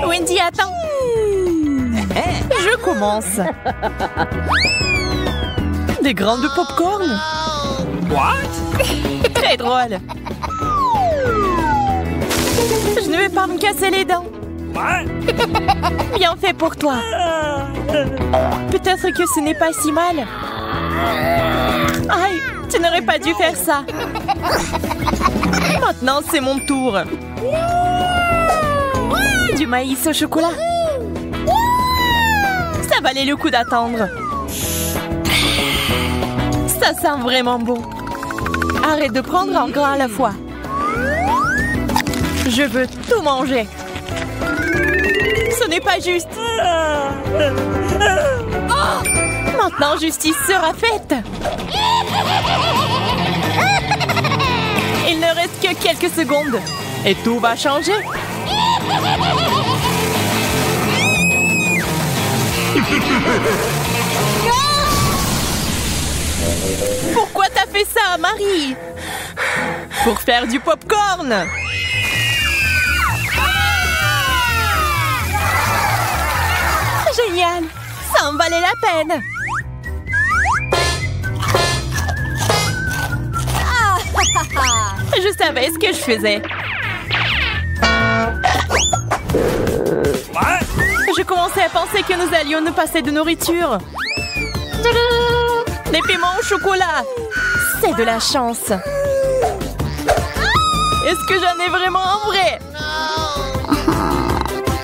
Wendy, attends. Je commence. Des grains de popcorn. What? Très drôle. Je ne vais pas me casser les dents. What? Bien fait pour toi. Peut-être que ce n'est pas si mal. Aïe, tu n'aurais pas dû faire ça. Maintenant, c'est mon tour. Du maïs au chocolat. Ça valait le coup d'attendre. Ça sent vraiment bon. Arrête de prendre un grain à la fois. Je veux tout manger. Ce n'est pas juste. Maintenant, justice sera faite. Il ne reste que quelques secondes. Et tout va changer. Pourquoi t'as fait ça, Marie? Pour faire du popcorn. Génial. Ça en valait la peine. Je savais ce que je faisais. What? Je commençais à penser que nous allions nous passer de nourriture. Des piments au chocolat. C'est de la chance. Est-ce que j'en ai vraiment un vrai?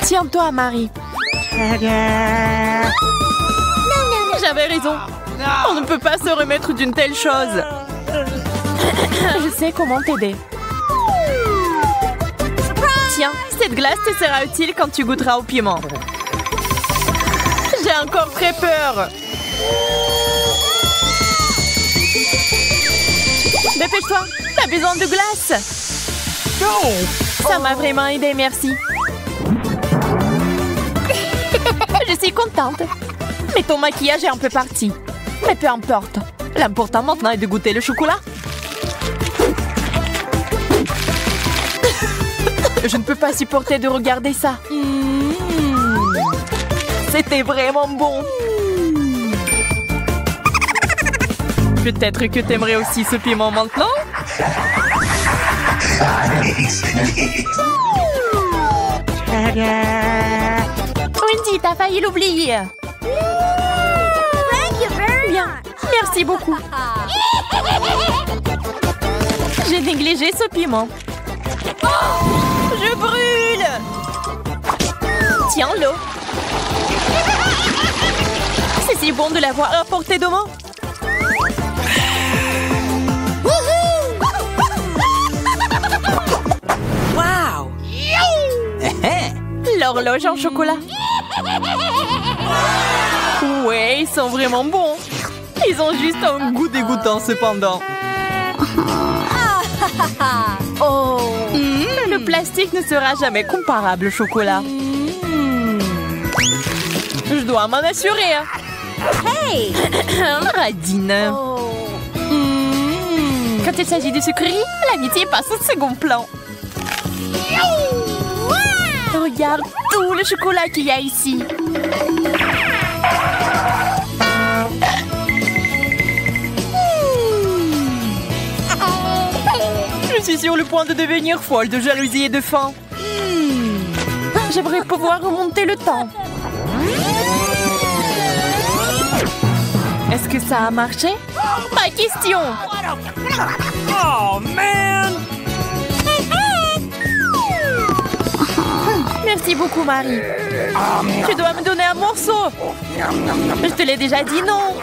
Tiens-toi, Marie. J'avais raison. On ne peut pas se remettre d'une telle chose. Je sais comment t'aider. Tiens, cette glace te sera utile quand tu goûteras au piment. J'ai encore très peur. Dépêche-toi, t'as besoin de glace. Ça m'a vraiment aidé, merci. Je suis contente. Mais ton maquillage est un peu parti. Mais peu importe. L'important maintenant est de goûter le chocolat. Je ne peux pas supporter de regarder ça. C'était vraiment bon. Peut-être que t'aimerais aussi ce piment maintenant? Wendy, t'as failli l'oublier. Bien, merci beaucoup. J'ai négligé ce piment. Je brûle! Tiens l'eau. C'est si bon de l'avoir à portée de main. Wow! L'horloge en chocolat. Ouais, ils sont vraiment bons. Ils ont juste un goût dégoûtant cependant. Le plastique ne sera jamais comparable au chocolat. Je dois m'en assurer. Hey! Radine. Quand il s'agit de sucreries, l'amitié passe au second plan. Regarde tout le chocolat qu'il y a ici. Je suis sur le point de devenir folle de jalousie et de faim. J'aimerais pouvoir remonter le temps. Est-ce que ça a marché? Pas question. Oh, man! Merci beaucoup, Marie. Tu dois me donner un morceau. Je te l'ai déjà dit, non?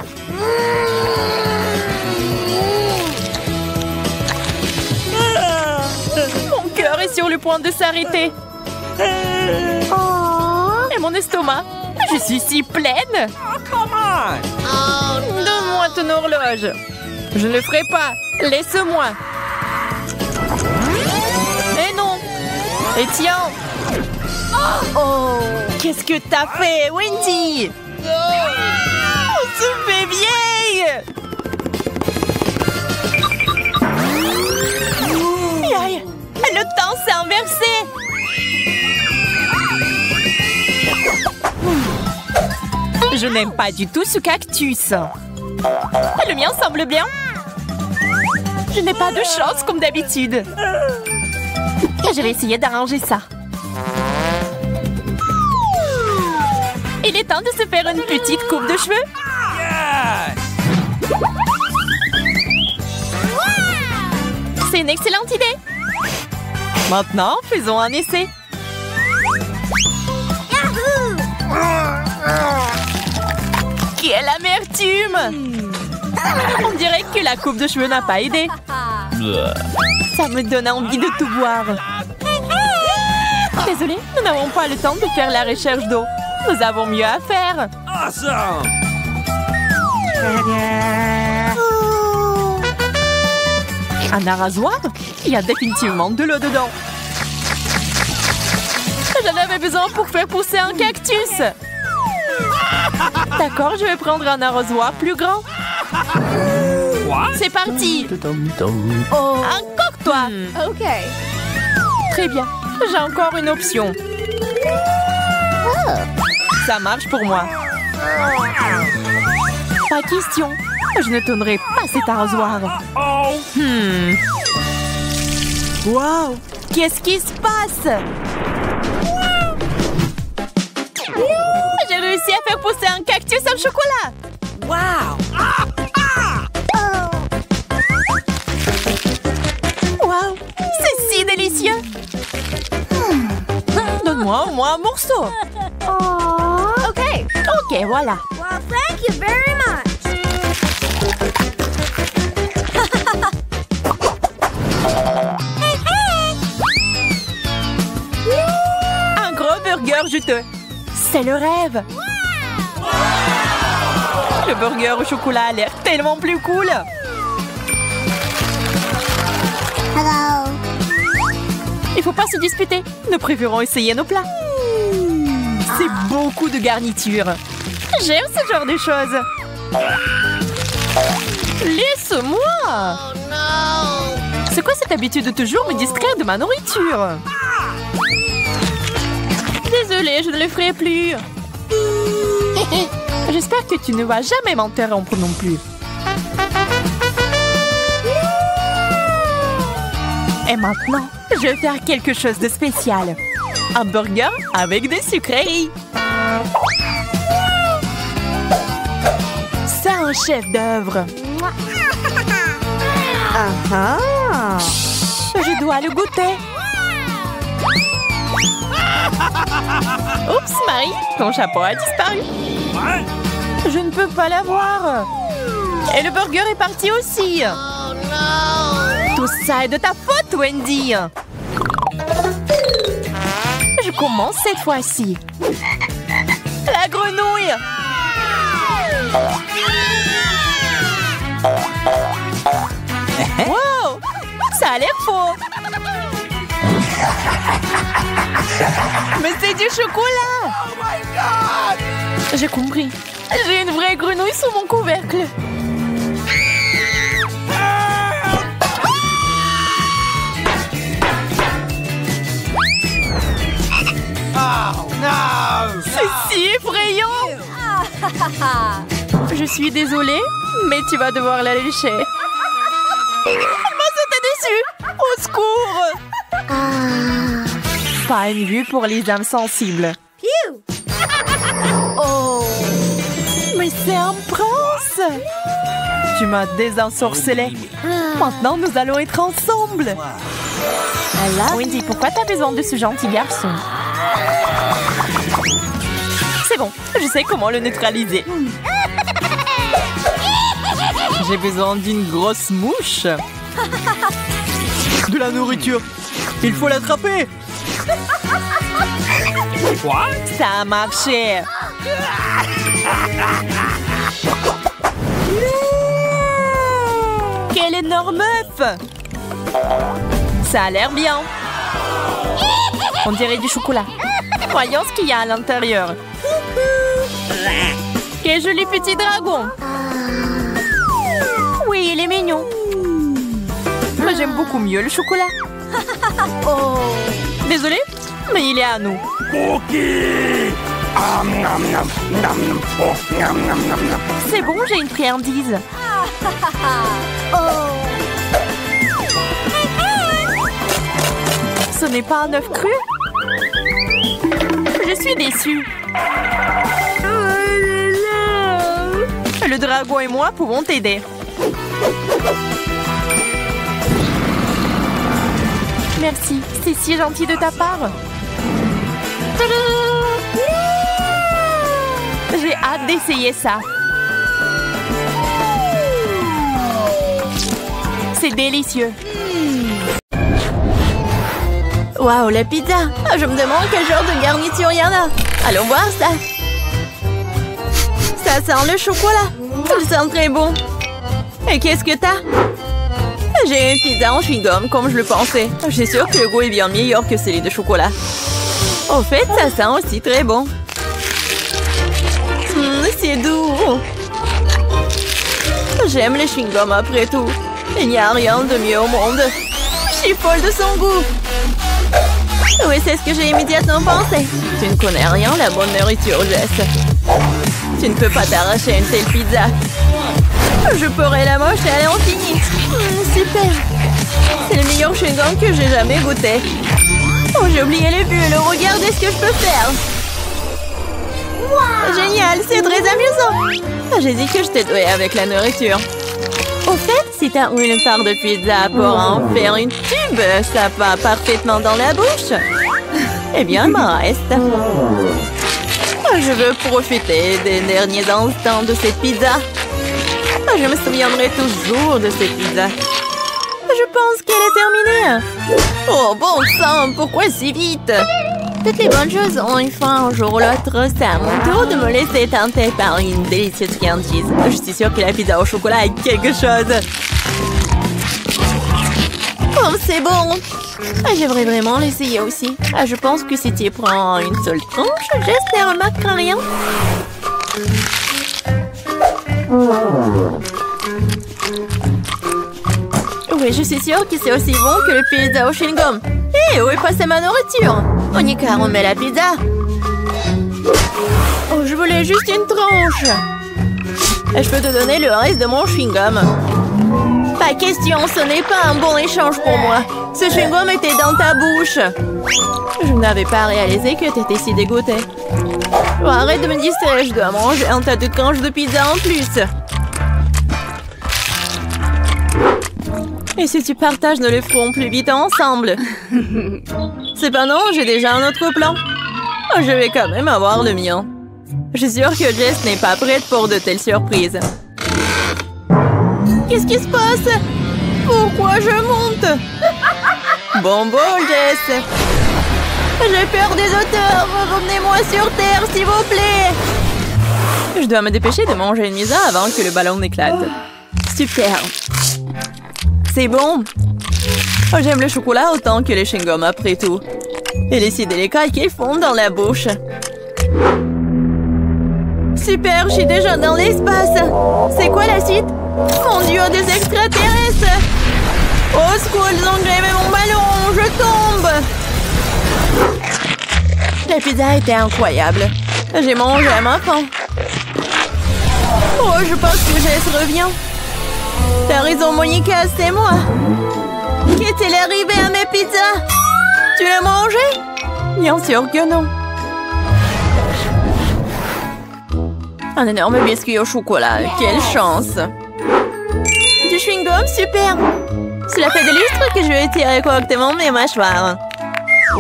Mon cœur est sur le point de s'arrêter. Et mon estomac. Je suis si pleine. Oh, come on! Donne-moi ton horloge. Je ne le ferai pas. Laisse-moi. Et non. Et tiens. Oh, qu'est-ce que t'as fait, Wendy? On se fait vieille. Aïe, le temps s'est inversé. Je n'aime pas du tout ce cactus. Le mien semble bien. Je n'ai pas de chance comme d'habitude. Je vais essayer d'arranger ça. Il est temps de se faire une petite coupe de cheveux. Yeah! C'est une excellente idée. Maintenant, faisons un essai. Quelle amertume! On dirait que la coupe de cheveux n'a pas aidé. Ça me donne envie de tout boire. Désolée, nous n'avons pas le temps de faire la recherche d'eau. Nous avons mieux à faire. Awesome! Un arrosoir? Il y a définitivement de l'eau dedans. J'en avais besoin pour faire pousser un cactus. D'accord, je vais prendre un arrosoir plus grand. What? C'est parti. Encore toi. OK. Très bien. J'ai encore une option. Ça marche pour moi. Pas question. Je ne tournerai pas cet arrosoir. Oh! Wow! Qu'est-ce qui se passe? J'ai réussi à faire pousser un cactus au chocolat. Wow! Wow! C'est si délicieux. Donne-moi au moins un morceau. OK. Ok, voilà. Well, thank you very much. Un gros burger juteux. C'est le rêve. Le burger au chocolat a l'air tellement plus cool. Hello. Il faut pas se disputer. Nous préférons essayer nos plats. C'est beaucoup de garniture. J'aime ce genre de choses. Laisse-moi. C'est quoi cette habitude de toujours me distraire de ma nourriture? Désolée, je ne le ferai plus. J'espère que tu ne vas jamais m'interrompre non plus. Et maintenant, je vais faire quelque chose de spécial. Un burger avec des sucreries. C'est un chef-d'œuvre. Je dois le goûter. Oups, Marie, ton chapeau a disparu. What? Je ne peux pas l'avoir. Et le burger est parti aussi. Tout ça est de ta faute, Wendy. Je commence cette fois-ci. La grenouille. Wow, ça a l'air faux. Mais c'est du chocolat. Oh my God! J'ai compris. J'ai une vraie grenouille sous mon couvercle. Oh no! C'est si effrayant. Je suis désolée, mais tu vas devoir la lécher. M'a sauté dessus. Au secours. Pas une vue pour les âmes sensibles. Phew. Oh. Mais c'est un prince. Tu m'as désensorcelé. Maintenant, nous allons être ensemble. Wendy, pourquoi t'as besoin de ce gentil garçon? C'est bon, je sais comment le neutraliser. J'ai besoin d'une grosse mouche. De la nourriture! Il faut l'attraper! Quoi? Ça a marché. Quel énorme œuf! Ça a l'air bien. On dirait du chocolat. Voyons ce qu'il y a à l'intérieur. Quel joli petit dragon. Oui, il est mignon. Mais j'aime beaucoup mieux le chocolat. Oh. Désolée, mais il est à nous. Cookie! C'est bon, j'ai une friandise. Ce n'est pas un œuf cru? Je suis déçue. Le dragon et moi pouvons t'aider. Merci, c'est si gentil de ta part. J'ai hâte d'essayer ça. C'est délicieux. Waouh, la pizza! Je me demande quel genre de garniture il y en a. Allons voir ça. Ça sent le chocolat. Ça sent très bon. Et qu'est-ce que t'as? J'ai une pizza en chewing-gum, comme je le pensais. Je suis sûre que le goût est bien meilleur que celui de chocolat. En fait, ça sent aussi très bon. C'est doux. J'aime les chewing-gums après tout. Il n'y a rien de mieux au monde. Je suis folle de son goût. Oui, c'est ce que j'ai immédiatement pensé. Tu ne connais rien, la bonne nourriture, Jess. Tu ne peux pas t'arracher à une telle pizza. Je pourrais la manger à l'infini. Super. C'est le meilleur chewing-gum que j'ai jamais goûté. Oh, j'ai oublié les bulles. Regardez ce que je peux faire. Wow. Génial, c'est très amusant. J'ai dit que je t'ai doué avec la nourriture. Au fait, si t'as une part de pizza pour en faire une tube, ça va parfaitement dans la bouche. Eh bien, il m'en reste. Je veux profiter des derniers instants de cette pizza. Je me souviendrai toujours de cette pizza. Je pense qu'elle est terminée. Oh, bon sang, pourquoi si vite? Toutes les bonnes choses ont une fin un jour ou l'autre. C'est à mon tour de me laisser tenter par une délicieuse friandise. Je suis sûre que la pizza au chocolat est quelque chose. Oh, c'est bon. J'aimerais vraiment l'essayer aussi. Je pense que si tu prends une seule tranche, Jess ne remarquera rien. Oui, je suis sûre que c'est aussi bon que le pizza au chewing-gum. Hé, où est passée ma nourriture? On y met la pizza. Oh, je voulais juste une tranche. Je peux te donner le reste de mon chewing-gum. Pas question, ce n'est pas un bon échange pour moi. Ce chewing-gum était dans ta bouche. Je n'avais pas réalisé que tu étais si dégoûtée. Oh, arrête de me distraire, je dois manger un tas de tranches de pizza en plus. Et si tu partages, nous le ferons plus vite ensemble. C'est pas non, j'ai déjà un autre plan. Oh, je vais quand même avoir le mien. Je suis sûre que Jess n'est pas prête pour de telles surprises. Qu'est-ce qui se passe? Pourquoi je monte? Bon bol, Jess. J'ai peur des auteurs. Revenez-moi sur Terre, s'il vous plaît. Je dois me dépêcher de manger une pizza avant que le ballon n'éclate. Super. C'est bon. Oh, j'aime le chocolat autant que les chewing-gums après tout. Et les si délicats qu'ils font dans la bouche. Super, je suis déjà dans l'espace. C'est quoi la suite? Mon Dieu, des extraterrestres! Oh, secours, ils ont grévé mon ballon! Je tombe! La pizza était incroyable. J'ai mangé à ma faim. Oh, je pense que Jess revient. T'as raison, Monica, c'est moi. Qu'est-il arrivé à mes pizzas? Tu l'as mangé? Bien sûr que non. Un énorme biscuit au chocolat. Quelle chance! Du chewing-gum, super! Cela fait des lustres que je vais tirer correctement mes mâchoires.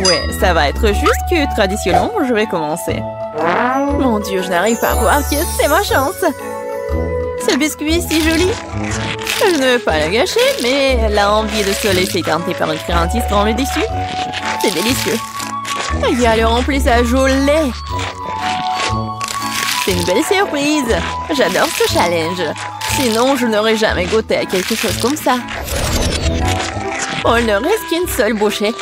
Ouais, ça va être juste que traditionnellement, je vais commencer. Mon Dieu, je n'arrive pas à croire que c'est ma chance. Ce biscuit est si joli. Je ne veux pas le gâcher, mais l'envie de se laisser tenter par une friandise dans le dessus, c'est délicieux. Il y a le remplissage au lait. C'est une belle surprise. J'adore ce challenge. Sinon, je n'aurais jamais goûté à quelque chose comme ça. Oh, il ne reste qu'une seule bouchée.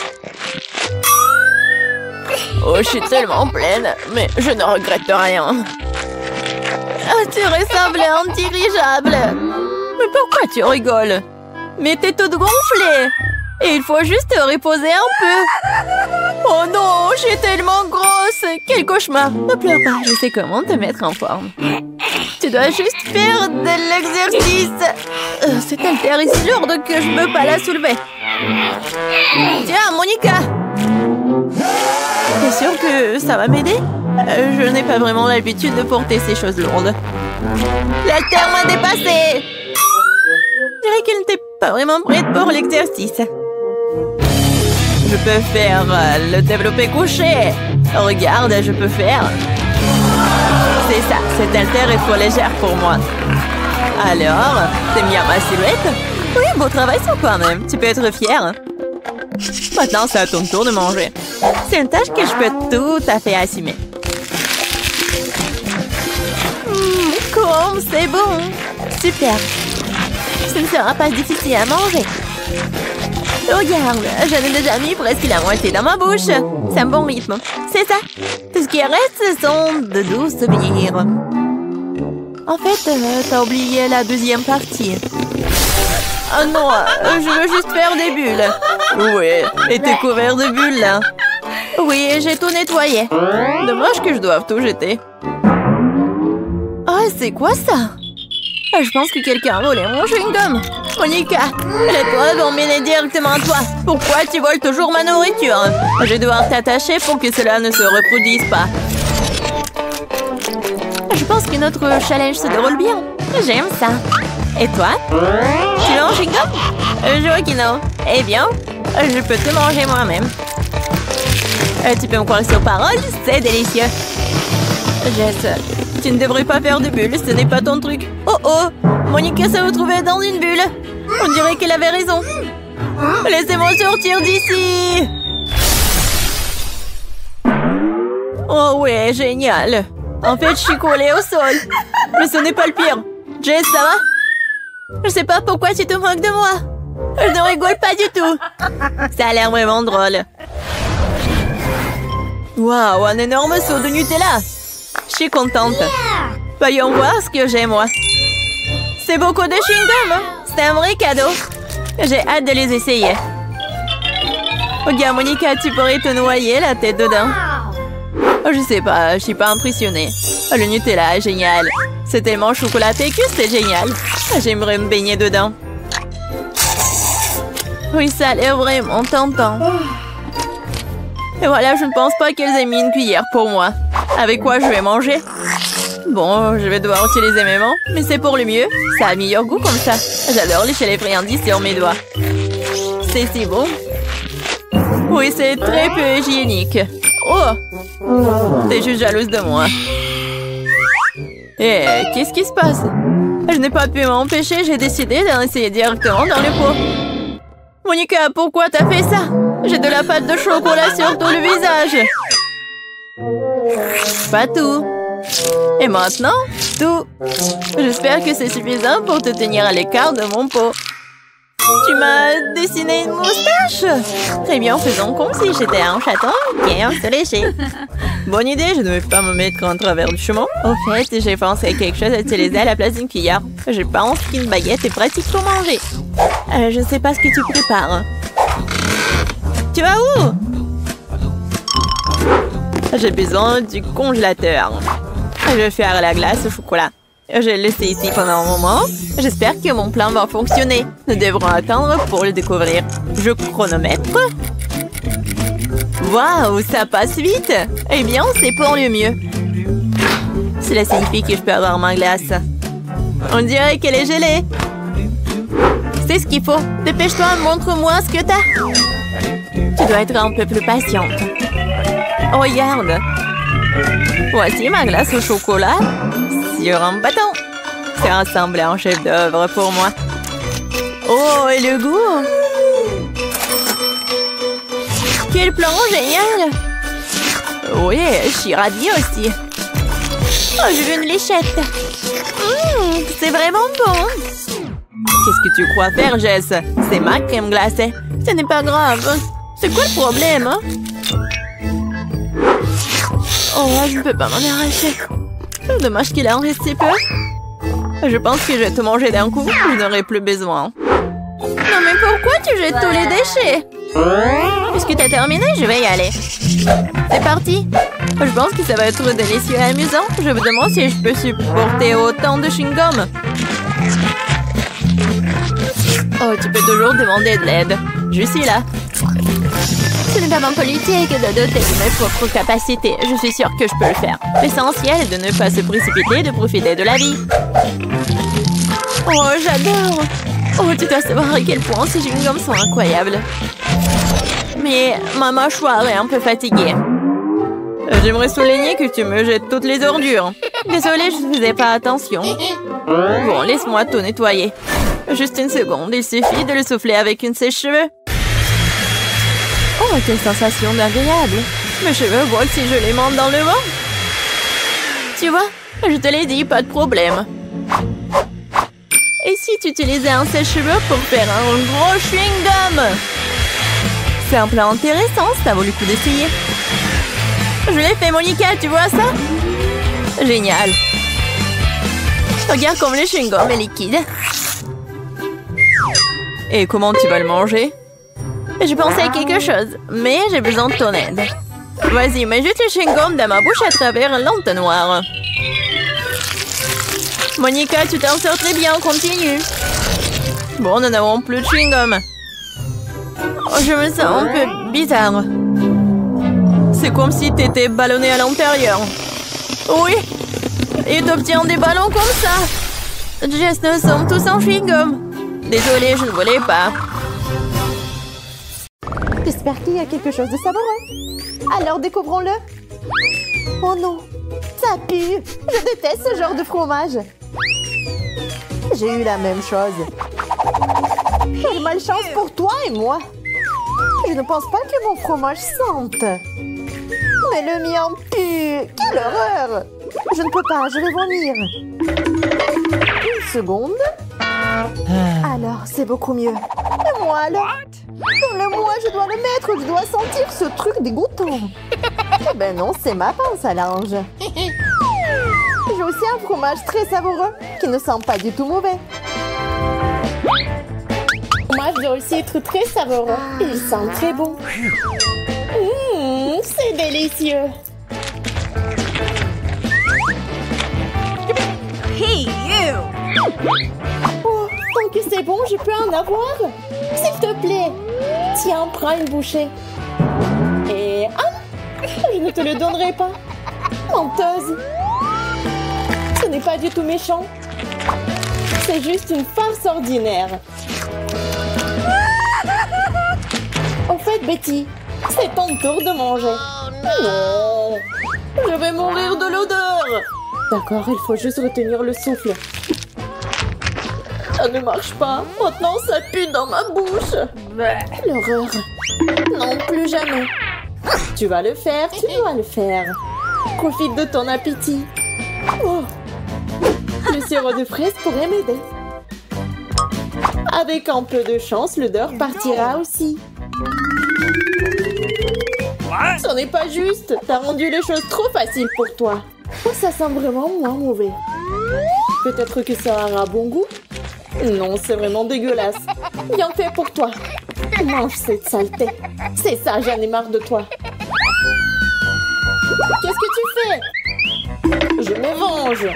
Oh, je suis tellement pleine, mais je ne regrette rien. Ah, tu ressembles à un dirigeable. Mais pourquoi tu rigoles? Mais t'es toute gonflée. Et il faut juste te reposer un peu. Oh non, je suis tellement grosse. quel cauchemar! Ne pleure pas, je sais comment te mettre en forme. Tu dois juste faire de l'exercice. Cette haltère est si lourde que je ne peux pas la soulever. Tiens, Monica! T'es sûre que ça va m'aider? Je n'ai pas vraiment l'habitude de porter ces choses lourdes. L'haltère m'a dépassée! Je dirais qu'elle n'était pas vraiment prête pour l'exercice. Je peux faire le développé couché. Regarde, je peux faire. C'est ça, cette haltère est trop légère pour moi. Alors, t'aimes bien ma silhouette? Oui, beau travail sur toi-même. Tu peux être fière. Maintenant, c'est à ton tour de manger. C'est une tâche que je peux tout à fait assumer. Comme c'est bon. Super. Ce ne sera pas difficile à manger. Regarde, j'en ai déjà mis presque la moitié dans ma bouche. C'est un bon rythme. C'est ça. Tout ce qui reste, ce sont de doux souvenirs. En fait, t'as oublié la deuxième partie. Oh non, je veux juste faire des bulles. Oui, et t'es couvert de bulles, là. Oui, j'ai tout nettoyé. Dommage que je doive tout jeter. Oh, c'est quoi ça? Je pense que quelqu'un a volé mon chewing-gum. Monica, les preuves vont mener directement à toi. Pourquoi tu voles toujours ma nourriture? Je vais devoir t'attacher pour que cela ne se reproduise pas. Je pense que notre challenge se déroule bien. J'aime ça. Et toi? Tu veux un chewing-gum? Je vois que non. Eh bien, je peux te manger moi-même. Tu peux me croire sur parole, c'est délicieux. Jess, tu ne devrais pas faire de bulles, ce n'est pas ton truc. Oh oh, Monica s'est retrouvée dans une bulle. On dirait qu'elle avait raison. Laissez-moi sortir d'ici. Oh ouais, génial. En fait, je suis collée au sol. Mais ce n'est pas le pire. Jess, ça va? Je sais pas pourquoi tu te moques de moi. Je ne rigole pas du tout. Ça a l'air vraiment drôle. Waouh, un énorme seau de Nutella. Je suis contente. Voyons voir ce que j'ai, moi. C'est beaucoup de chewing-gum. C'est un vrai cadeau. J'ai hâte de les essayer. Regarde, Monica, tu pourrais te noyer la tête dedans. Oh, je sais pas, je suis pas impressionnée. Oh, le Nutella est génial. C'est tellement chocolaté que c'est génial. J'aimerais me baigner dedans. Oui, ça a l'air vraiment tentant. Et voilà, je ne pense pas qu'elles aient mis une cuillère pour moi. Avec quoi je vais manger? Bon, je vais devoir utiliser mes mains, mais c'est pour le mieux. Ça a meilleur goût comme ça. J'adore lécher les friandises sur mes doigts. C'est si bon. Oui, c'est très peu hygiénique. Oh! T'es juste jalouse de moi. Eh, qu'est-ce qui se passe? Je n'ai pas pu m'empêcher, j'ai décidé d'en essayer directement dans le pot. Monica, pourquoi t'as fait ça? J'ai de la pâte de chocolat sur tout le visage. Pas tout. Et maintenant, tout. J'espère que c'est suffisant pour te tenir à l'écart de mon pot. Tu m'as dessiné une moustache? Très bien, faisons comme si j'étais un chaton bien se lécher. Bonne idée, je ne vais pas me mettre en travers du chemin. Au fait, j'ai pensé à quelque chose à utiliser à la place d'une cuillère. Je pense qu'une baguette est pratique pour manger. Je ne sais pas ce que tu prépares. Tu vas où? J'ai besoin du congélateur. Je vais faire la glace au chocolat. Je l'ai laissé ici pendant un moment. J'espère que mon plan va fonctionner. Nous devrons attendre pour le découvrir. Je chronomètre. Waouh, ça passe vite. Eh bien, c'est pour le mieux. Cela signifie que je peux avoir ma glace. On dirait qu'elle est gelée. C'est ce qu'il faut. Dépêche-toi, montre-moi ce que t'as. Tu dois être un peu plus patiente. Oh, regarde. Voici ma glace au chocolat sur un bâton. C'est ressemblé à un chef-d'œuvre pour moi. Oh, et le goût! Quel plan génial! Oui, je suis ravie aussi. Oh, je veux une léchette. C'est vraiment bon. Qu'est-ce que tu crois faire, Jess? C'est ma crème glacée. Ce n'est pas grave. C'est quoi le problème, hein? Oh, je ne peux pas m'en arracher. Dommage qu'il en reste si peu. Je pense que je vais tout manger d'un coup. Je n'aurai plus besoin. Non, mais pourquoi tu jettes tous les déchets? Puisque t'as terminé, je vais y aller. C'est parti. Je pense que ça va être délicieux et amusant. Je me demande si je peux supporter autant de chewing-gum. Oh, tu peux toujours demander de l'aide. Je suis là. Ce n'est pas mon politique de doter de mes propres capacités. Je suis sûre que je peux le faire. L'essentiel est de ne pas se précipiter et de profiter de la vie. Oh, j'adore. Oh, tu dois savoir à quel point ces chewing-gums sont incroyables. Mais ma mâchoire est un peu fatiguée. J'aimerais souligner que tu me jettes toutes les ordures. Désolée, je ne faisais pas attention. Bon, laisse-moi tout nettoyer. Juste une seconde, il suffit de le souffler avec une sèche-cheveux. Oh, quelle sensation agréable. Mes cheveux volent si je les monte dans le vent. Tu vois, je te l'ai dit, pas de problème. Et si tu utilisais un sèche-cheveux pour faire un gros chewing-gum? C'est un plan intéressant, ça vaut le coup d'essayer. Je l'ai fait, Monica, tu vois ça? Génial. Regarde comme le chewing-gum est liquide. Et comment tu vas le manger? Je pensais à quelque chose, mais j'ai besoin de ton aide. Vas-y, mets juste le chewing-gum dans ma bouche à travers l'entonnoir. Monica, tu t'en sors très bien, continue. Bon, nous n'avons plus de chewing-gum. Oh, je me sens un peu bizarre. C'est comme si t'étais ballonné à l'intérieur. Oui, et t'obtiens des ballons comme ça. Jess, nous sommes tous en chewing-gum. Désolée, je ne voulais pas. J'espère qu'il y a quelque chose de savoureux. Alors découvrons-le. Oh non, ça pue. Je déteste ce genre de fromage. J'ai eu la même chose. Quelle malchance pour toi et moi. Je ne pense pas que mon fromage sente. Mais le mien pue. Quelle horreur. Je ne peux pas, je vais vomir. Une seconde. Alors, c'est beaucoup mieux. Et moi alors? Dans le moi, je dois le mettre. Je dois sentir ce truc dégoûtant. Eh ben non, c'est ma pince à linge. J'ai aussi un fromage très savoureux qui ne sent pas du tout mauvais. Moi, je dois aussi être très savoureux. Il sent très bon. C'est délicieux. Hey, you! Oh, tant que c'est bon, je peux en avoir? S'il te plaît. Tiens, prends une bouchée. Et... ah, je ne te le donnerai pas. Menteuse. Ce n'est pas du tout méchant. C'est juste une farce ordinaire. Au fait, Betty, c'est ton tour de manger. Non, je vais mourir de l'odeur. D'accord, il faut juste retenir le souffle. Ça ne marche pas. Maintenant, ça pue dans ma bouche. L'horreur. Non, plus jamais. Tu vas le faire, tu dois le faire. Profite de ton appétit. Oh. Le sirop de fraise pourrait m'aider. Avec un peu de chance, l'odeur partira aussi. Ce n'est pas juste. T'as rendu les choses trop faciles pour toi. Oh, ça sent vraiment moins mauvais. Peut-être que ça aura bon goût? Non, c'est vraiment dégueulasse. Bien fait pour toi. Mange cette saleté. C'est ça, j'en ai marre de toi. Qu'est-ce que tu fais? Je me venge.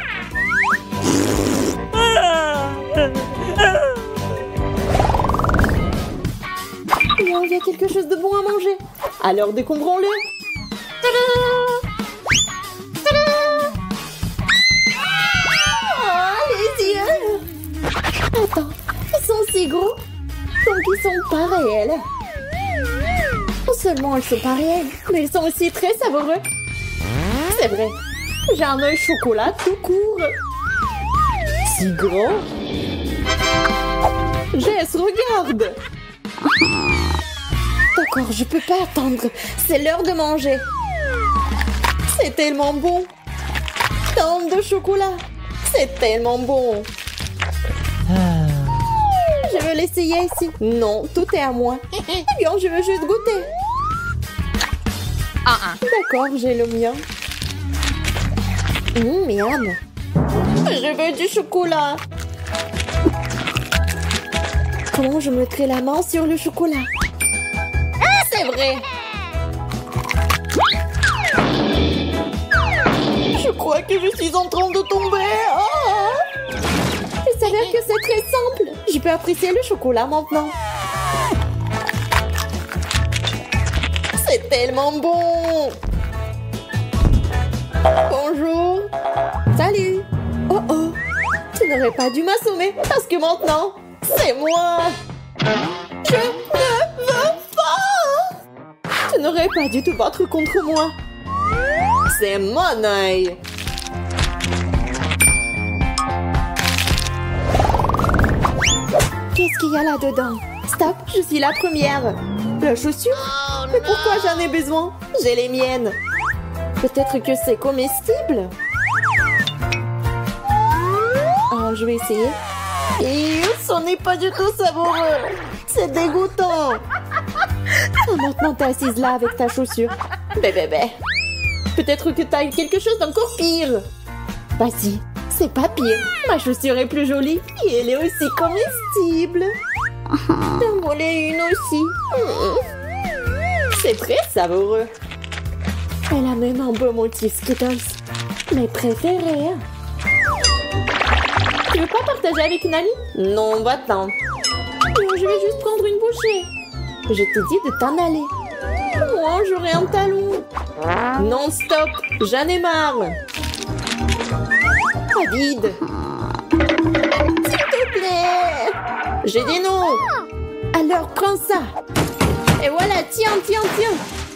Non, il y a quelque chose de bon à manger. Alors découvrons-le. Oh, les yeux. Attends, ils sont si gros. Donc ils sont pas réels. Non seulement ils sont pas réels, mais ils sont aussi très savoureux. C'est vrai. J'ai un œil chocolat tout court. Si grand. Jess, regarde. D'accord, je peux pas attendre. C'est l'heure de manger. C'est tellement bon. Tant de chocolat. C'est tellement bon. Je veux l'essayer ici. Non, tout est à moi. Eh bien, je veux juste goûter. D'accord, j'ai le mien. Miam. Je veux du chocolat. Comment je mettrai la main sur le chocolat? C'est vrai. Je crois que je suis en train de tomber. Oh! Il s'avère que c'est très simple. Je peux apprécier le chocolat maintenant. C'est tellement bon. Bonjour. Salut. Oh oh. Tu n'aurais pas dû m'assommer parce que maintenant, c'est moi. Je ne veux pas. Tu n'aurais pas dû te battre contre moi. C'est mon œil. Qu'est-ce qu'il y a là-dedans? Stop, je suis la première. La chaussure? Mais pourquoi j'en ai besoin? J'ai les miennes. Peut-être que c'est comestible? Oh, je vais essayer. Et ce n'est pas du tout savoureux. C'est dégoûtant. Oh, maintenant, t'es assise là avec ta chaussure. Bébé. Peut-être que t'as eu quelque chose d'encore pire. Vas-y, c'est pas pire. Ma chaussure est plus jolie et elle est aussi comestible. J'en voulais une aussi. C'est très savoureux. Elle a même un beau motif Skittles. Mes préférés. Tu veux pas partager avec une amie? Non, va-t'en. Je vais juste prendre une bouchée. Je te dis de t'en aller. Moi, j'aurai un talon. Non, stop. J'en ai marre. David. S'il te plaît. J'ai dit non. Alors, prends ça. Et voilà, tiens.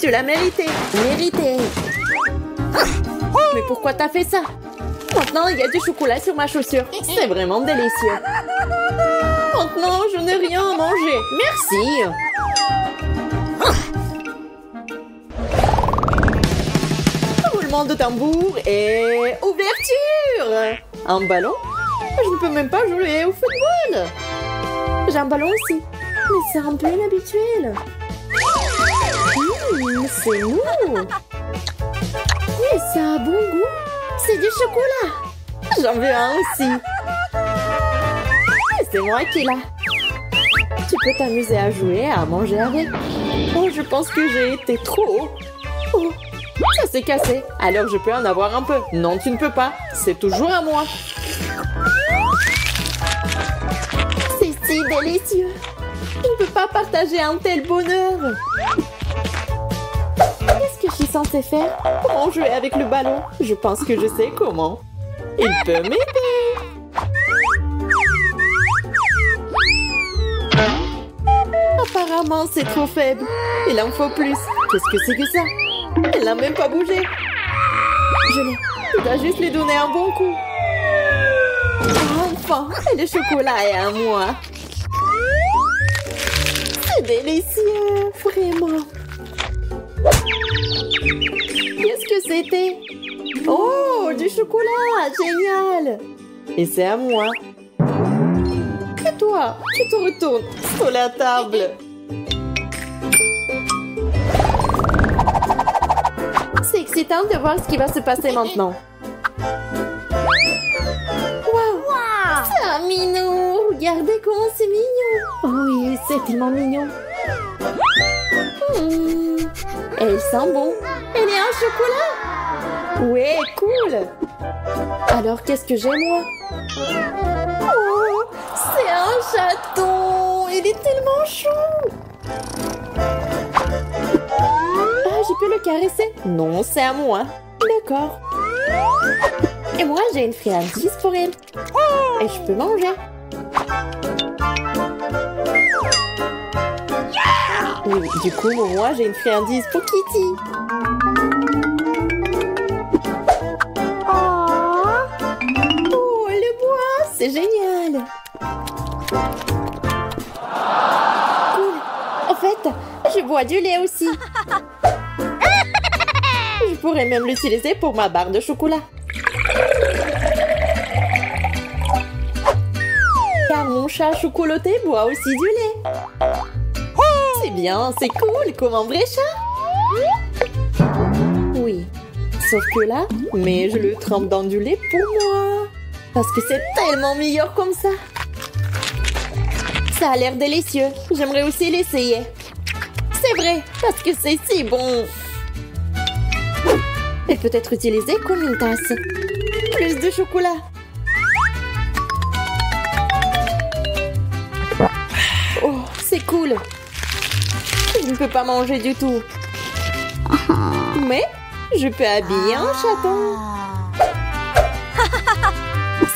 Tu l'as mérité. Mais pourquoi t'as fait ça? Maintenant, il y a du chocolat sur ma chaussure. C'est vraiment délicieux. Maintenant, je n'ai rien à manger. Merci. Roulement de tambour et ouverture. Un ballon? Je ne peux même pas jouer au football. J'ai un ballon aussi. Mais c'est un peu inhabituel. C'est mou. Et ça a bon goût. C'est du chocolat. J'en veux un aussi. Et c'est moi qui l'ai. Tu peux t'amuser à jouer, à manger avec. Oh, je pense que j'ai été trop haut. Oh, ça s'est cassé. Alors je peux en avoir un peu. Non, tu ne peux pas. C'est toujours à moi. C'est si délicieux. Je ne peux pas partager un tel bonheur. Qu'est-ce que je suis censée faire? Comment jouer avec le ballon? Je pense que je sais comment. Il peut m'aider. Apparemment, c'est trop faible. Il en faut plus. Qu'est-ce que c'est que ça? Elle n'a même pas bougé. Je l'ai. Tu dois juste lui donner un bon coup. Enfin, le chocolat est à moi. C'est délicieux, vraiment. Qu'est-ce que c'était? Oh, du chocolat, génial. Et c'est à moi. Et toi, tu te retournes sur la table. C'est excitant de voir ce qui va se passer maintenant. Wow, c'est un minou. Regardez comment c'est mignon. Oh oui, c'est tellement mignon. Elle sent bon. Elle est en chocolat. Ouais, cool. Alors, qu'est-ce que j'ai, moi? Oh, c'est un chaton. Il est tellement chou. Ah, je peux le caresser? Non, c'est à moi. D'accord. Et moi, j'ai une friandise pour elle. Et je peux manger. Oui, du coup, moi, j'ai une friandise pour Kitty. Oh, le bois, c'est génial. Cool. En fait, je bois du lait aussi. Je pourrais même l'utiliser pour ma barre de chocolat. Car mon chat chocolaté boit aussi du lait. C'est bien, c'est cool, comme un vrai chat. Oui, sauf que là, mais je le trempe dans du lait pour moi. Parce que c'est tellement meilleur comme ça. Ça a l'air délicieux, j'aimerais aussi l'essayer. C'est vrai, parce que c'est si bon. Elle peut être utilisée comme une tasse. Plus de chocolat. Oh, c'est cool. Je ne peux pas manger du tout. Mais je peux habiller un chaton.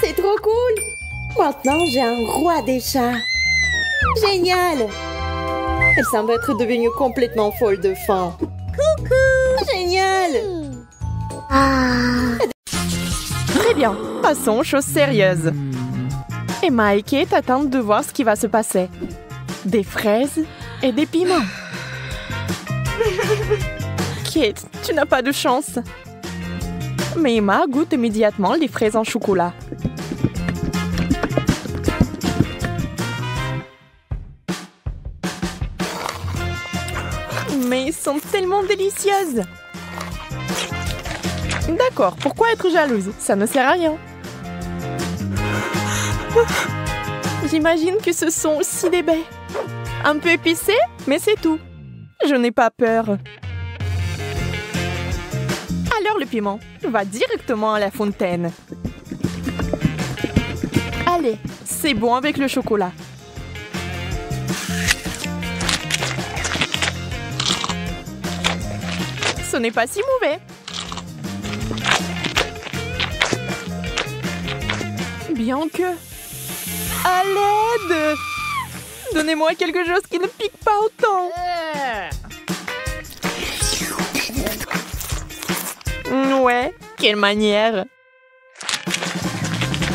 C'est trop cool. Maintenant, j'ai un roi des chats. Génial. Elle semble être devenue complètement folle de faim. Coucou. Génial. Très bien. Passons aux choses sérieuses. Emma et Kate attendent de voir ce qui va se passer. Des fraises et des piments. Kate, tu n'as pas de chance. Mais Emma goûte immédiatement les fraises en chocolat. Mais elles sont tellement délicieuses. D'accord, pourquoi être jalouse? Ça ne sert à rien. J'imagine que ce sont aussi des baies. Un peu épicé, mais c'est tout. Je n'ai pas peur. Alors le piment va directement à la fontaine. Allez, c'est bon avec le chocolat. Ce n'est pas si mauvais. Bien que... À l'aide! Donnez-moi quelque chose qui ne pique pas autant. Ouais, quelle manière.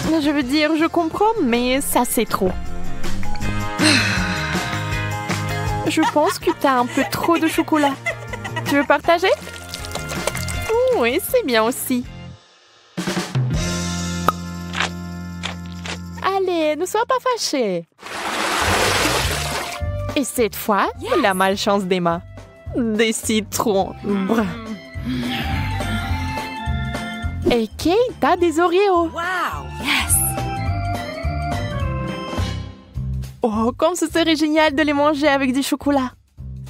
Je veux dire, je comprends, mais ça c'est trop. Je pense que t'as un peu trop de chocolat. Tu veux partager? Oui, c'est bien aussi. Allez, ne sois pas fâchée. Et cette fois, la malchance d'Emma. Des citrons. Brr. Et Kate a des Oreos. Wow! Yes! Oh, comme ce serait génial de les manger avec du chocolat.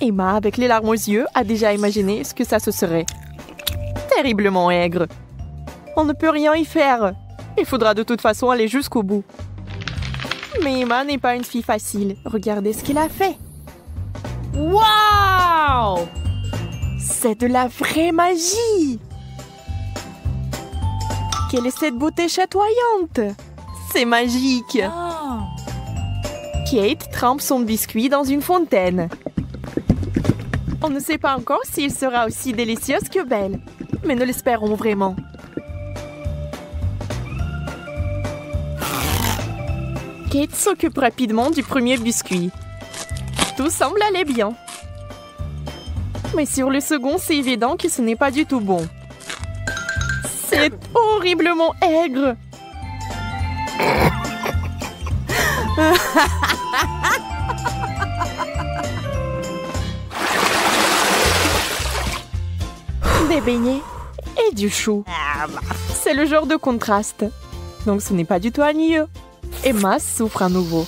Emma, avec les larmes aux yeux, a déjà imaginé ce que ça se serait. Terriblement aigre. On ne peut rien y faire. Il faudra de toute façon aller jusqu'au bout. Mais Emma n'est pas une fille facile. Regardez ce qu'il a fait. Wow! C'est de la vraie magie! Quelle est cette beauté chatoyante? C'est magique! Oh. Kate trempe son biscuit dans une fontaine. On ne sait pas encore s'il sera aussi délicieux que belle, mais nous l'espérons vraiment. Kate s'occupe rapidement du premier biscuit. Tout semble aller bien. Mais sur le second, c'est évident que ce n'est pas du tout bon. C'est horriblement aigre. Des beignets et du chou. C'est le genre de contraste. Donc ce n'est pas du tout ennuyeux. Emma souffre à nouveau.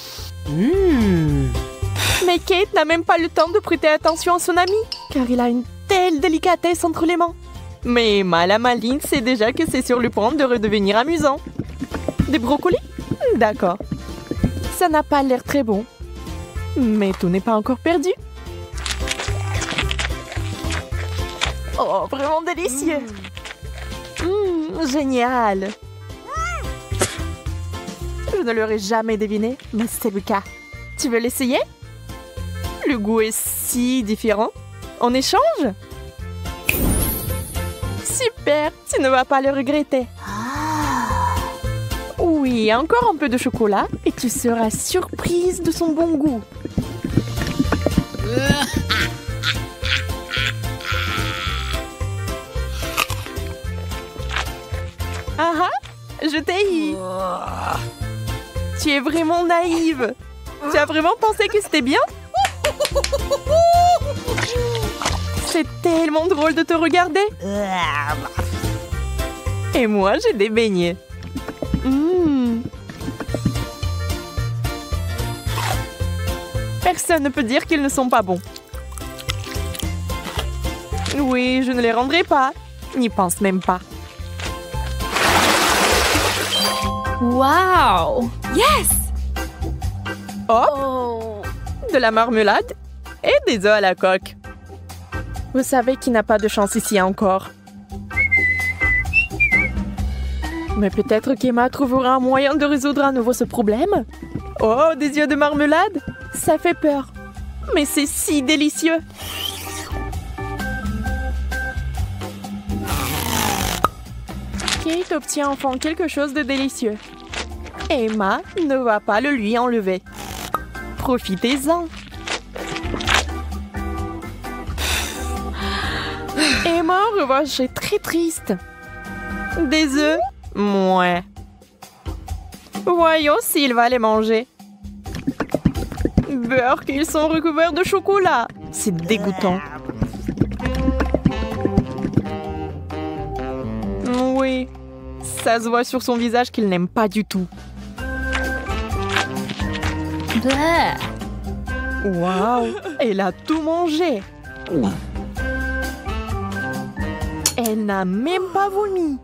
Mais Kate n'a même pas le temps de prêter attention à son ami, car il a une telle délicatesse entre les mains. Mais Emma, la maligne, sait déjà que c'est sur le point de redevenir amusant. Des brocolis? D'accord. Ça n'a pas l'air très bon. Mais tout n'est pas encore perdu. Oh, vraiment délicieux. Génial. Je ne l'aurais jamais deviné, mais c'est le cas. Tu veux l'essayer? Le goût est si différent. On échange? Super, tu ne vas pas le regretter. Oui, encore un peu de chocolat et tu seras surprise de son bon goût. Ah ah, je t'ai eu. Tu es vraiment naïve. Tu as vraiment pensé que c'était bien? C'est tellement drôle de te regarder. Et moi, j'ai des beignets. Personne ne peut dire qu'ils ne sont pas bons. Oui, je ne les rendrai pas. N'y pense même pas. Wow! Yes! Hop, Oh! de la marmelade et des œufs à la coque. Vous savez qu'il n'a pas de chance ici encore. Mais peut-être qu'Emma trouvera un moyen de résoudre à nouveau ce problème. Oh, des yeux de marmelade? Ça fait peur. Mais c'est si délicieux. Kate obtient enfin quelque chose de délicieux. Emma ne va pas le lui enlever. Profitez-en. Emma, en revanche, est très triste. Des œufs? Mouais. Voyons s'il va les manger. Beurre qu'ils sont recouverts de chocolat. C'est dégoûtant. Oui, ça se voit sur son visage qu'il n'aime pas du tout. Bleh. Waouh, elle a tout mangé. Elle n'a même pas vomi.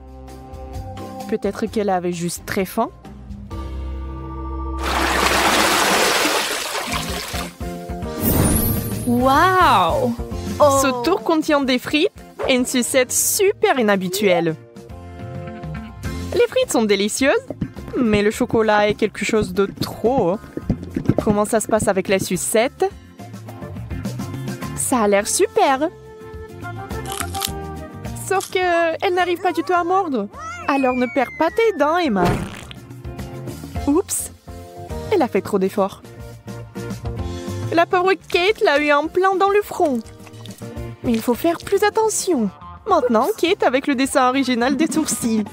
Peut-être qu'elle avait juste très faim. Wow! Ce tour contient des frites et une sucette super inhabituelle. Les frites sont délicieuses, mais le chocolat est quelque chose de trop. Comment ça se passe avec la sucette? Ça a l'air super. Sauf que elle n'arrive pas du tout à mordre. Alors ne perds pas tes dents, Emma. Oups, elle a fait trop d'efforts. La pauvre Kate l'a eu en plein dans le front. Mais il faut faire plus attention. Maintenant, Kate avec le dessin original des sourcils.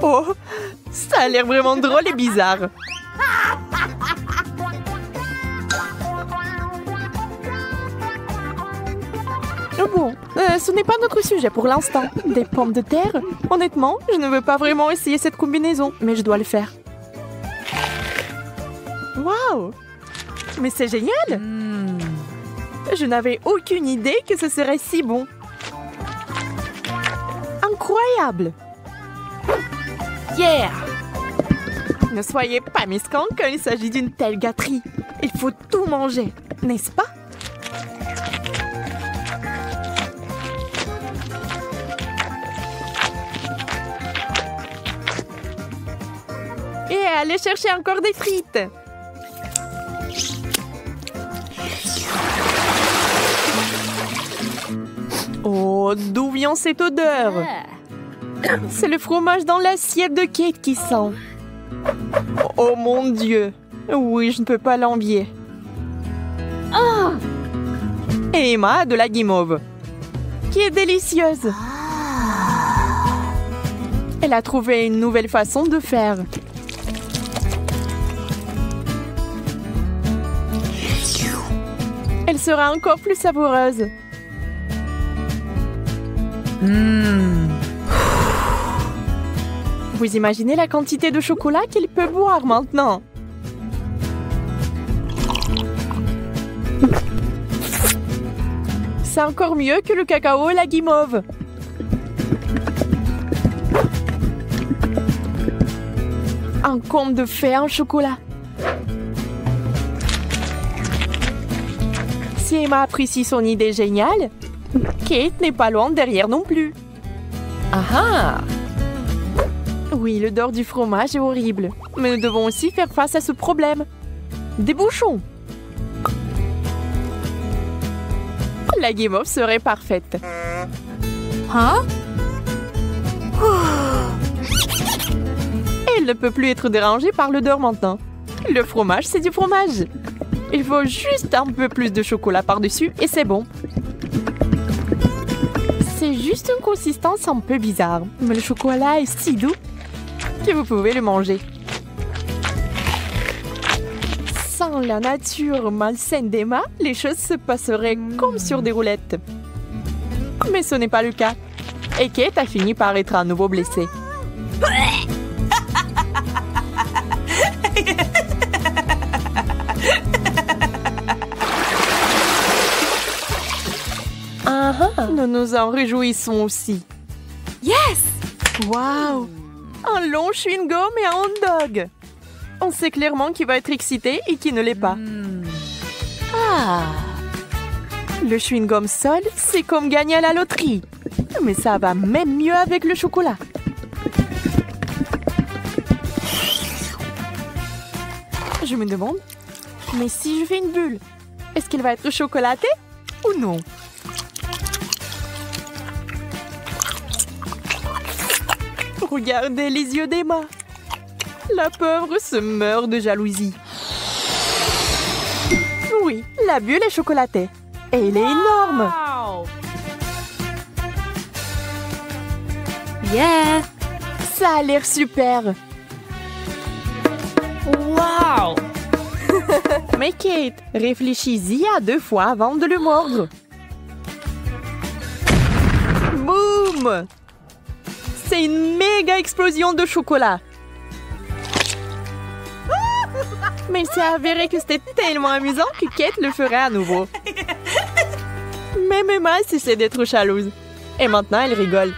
Oh, ça a l'air vraiment drôle et bizarre. Bon, ce n'est pas notre sujet pour l'instant. Des pommes de terre? Honnêtement, je ne veux pas vraiment essayer cette combinaison, mais je dois le faire. Waouh! Mais c'est génial! Je n'avais aucune idée que ce serait si bon. Incroyable! Yeah! Ne soyez pas mesquins quand il s'agit d'une telle gâterie. Il faut tout manger, n'est-ce pas? Et allez chercher encore des frites. Oh, d'où vient cette odeur? C'est le fromage dans l'assiette de Kate qui sent. Oh mon Dieu. Oui, je ne peux pas l'envier. Et Emma a de la guimauve, qui est délicieuse. Elle a trouvé une nouvelle façon de faire. Elle sera encore plus savoureuse. Vous imaginez la quantité de chocolat qu'elle peut boire maintenant? C'est encore mieux que le cacao et la guimauve. Un conte de fées en chocolat. Si Emma apprécie son idée géniale, Kate n'est pas loin derrière non plus. Ah ah! Oui, l'odeur du fromage est horrible, mais nous devons aussi faire face à ce problème. Des bouchons! La guimauve serait parfaite. Hein? Elle ne peut plus être dérangée par l'odeur maintenant. Le fromage, c'est du fromage. Il faut juste un peu plus de chocolat par-dessus et c'est bon. C'est juste une consistance un peu bizarre, mais le chocolat est si doux que vous pouvez le manger. Sans la nature malsaine d'Emma, les choses se passeraient comme sur des roulettes. Mais ce n'est pas le cas. Et Kate a fini par être à nouveau blessée. Nous nous en réjouissons aussi. Yes! Waouh! Un long chewing-gum et un hot dog. On sait clairement qui va être excité et qui ne l'est pas. Ah! Le chewing-gum seul, c'est comme gagner à la loterie. Mais ça va même mieux avec le chocolat. Je me demande, mais si je fais une bulle, est-ce qu'elle va être chocolatée ou non? Regardez les yeux d'Emma. La pauvre se meurt de jalousie. Oui, la bulle est chocolatée. Et elle est énorme. Wow! Yeah! Ça a l'air super. Wow! Mais Kate, réfléchis-y à 2 fois avant de le mordre. Boum! C'est une méga explosion de chocolat. Mais il s'est avéré que c'était tellement amusant que Kate le ferait à nouveau. Même Emma cessait d'être jalouse. Et maintenant, elle rigole.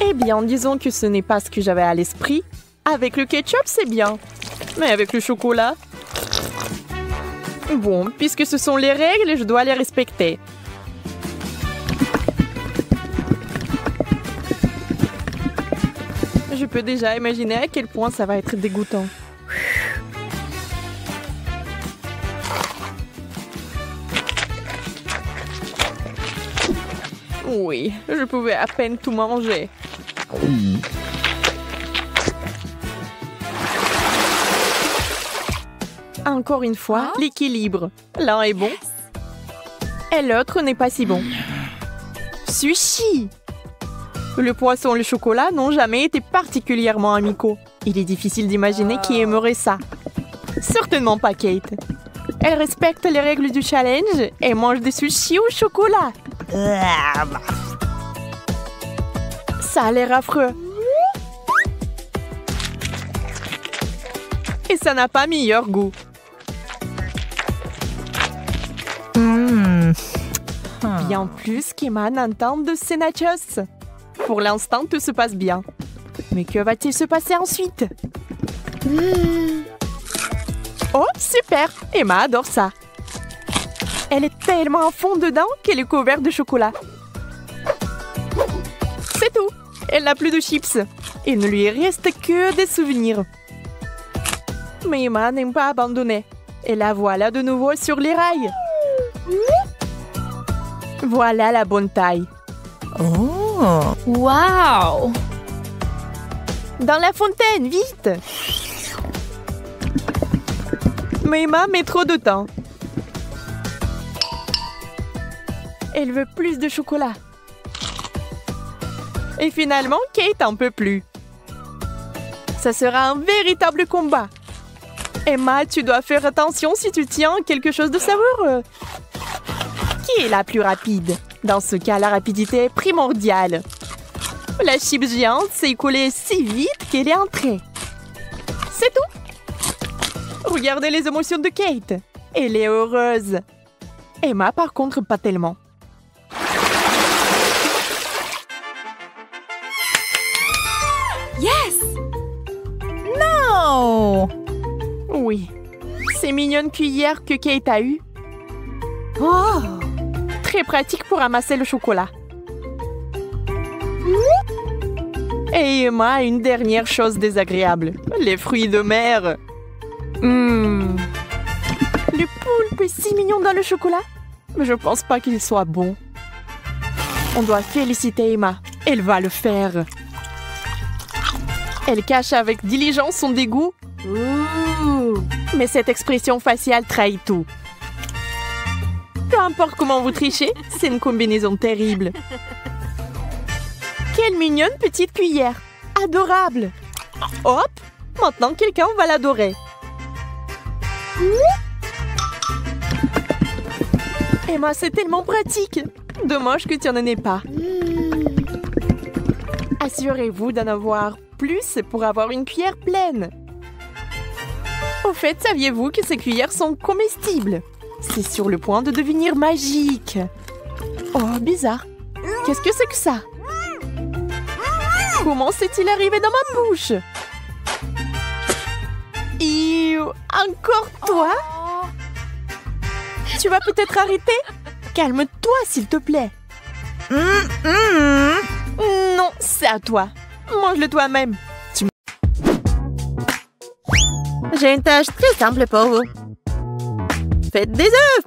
Eh bien, disons que ce n'est pas ce que j'avais à l'esprit. Avec le ketchup, c'est bien. Mais avec le chocolat... Bon, puisque ce sont les règles, je dois les respecter. Je peux déjà imaginer à quel point ça va être dégoûtant. Oui, je pouvais à peine tout manger. Encore une fois, l'équilibre. L'un est bon et l'autre n'est pas si bon. Sushi! Le poisson et le chocolat n'ont jamais été particulièrement amicaux. Il est difficile d'imaginer qui aimerait ça. Certainement pas Kate. Elle respecte les règles du challenge et mange des sushis au chocolat. Ça a l'air affreux. Et ça n'a pas meilleur goût. Bien plus qu'Emma n'entend de ces nachos. Pour l'instant, tout se passe bien. Mais que va-t-il se passer ensuite? Oh, super! Emma adore ça. Elle est tellement à fond dedans qu'elle est couverte de chocolat. C'est tout. Elle n'a plus de chips. Il ne lui reste que des souvenirs. Mais Emma n'aime pas abandonner. Et la voilà de nouveau sur les rails. Voilà la bonne taille. Oh! Wow! Dans la fontaine, vite! Mais Emma met trop de temps. Elle veut plus de chocolat. Et finalement, Kate en peut plus. Ça sera un véritable combat. Emma, tu dois faire attention si tu tiens quelque chose de savoureux. Qui est la plus rapide? Dans ce cas, la rapidité est primordiale. La chips géante s'est écoulée si vite qu'elle est entrée. C'est tout. Regardez les émotions de Kate. Elle est heureuse. Emma, par contre, pas tellement. Yes! Non! Oui. Ces mignonnes cuillères que Kate a eues. Oh! Très pratique pour amasser le chocolat. Et Emma a une dernière chose désagréable. Les fruits de mer. Le poulpe est si mignon dans le chocolat. Mais je pense pas qu'il soit bon. On doit féliciter Emma. Elle va le faire. Elle cache avec diligence son dégoût. Mais cette expression faciale trahit tout. Peu importe comment vous trichez, c'est une combinaison terrible. Quelle mignonne petite cuillère. Adorable. Hop, maintenant quelqu'un va l'adorer. Emma, c'est tellement pratique. Dommage que tu n'en aies pas. Assurez-vous d'en avoir plus pour avoir une cuillère pleine. Au fait, saviez-vous que ces cuillères sont comestibles? C'est sur le point de devenir magique. Oh, bizarre. Qu'est-ce que c'est que ça? Comment s'est-il arrivé dans ma bouche? Encore toi? Tu vas peut-être arrêter? Calme-toi, s'il te plaît. Non, c'est à toi. Mange-le toi-même. J'ai une tâche très simple pour vous. Faites des œufs!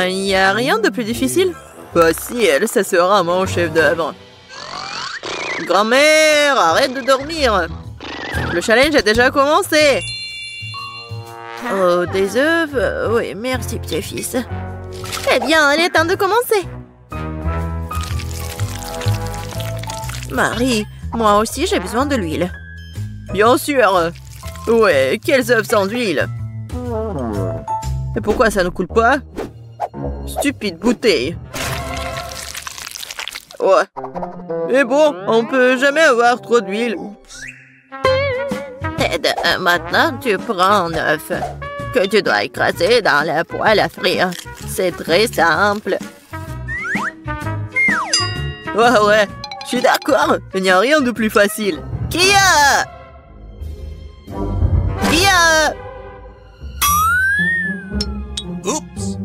Il n'y a rien de plus difficile? Facile, ça sera mon chef-d'œuvre. Grand-mère, arrête de dormir. Le challenge a déjà commencé. Oh, des œufs? Oui, merci, petit-fils. Eh bien, il est temps de commencer. Marie, moi aussi j'ai besoin de l'huile. Bien sûr. Ouais, quels œufs sans huile? Et pourquoi ça ne coule pas? Stupide bouteille. Ouais. Mais bon, on peut jamais avoir trop d'huile. Ted, maintenant tu prends un œuf que tu dois écraser dans la poêle à frire. C'est très simple. Ouais, je suis d'accord. Il n'y a rien de plus facile. Kia! Oups.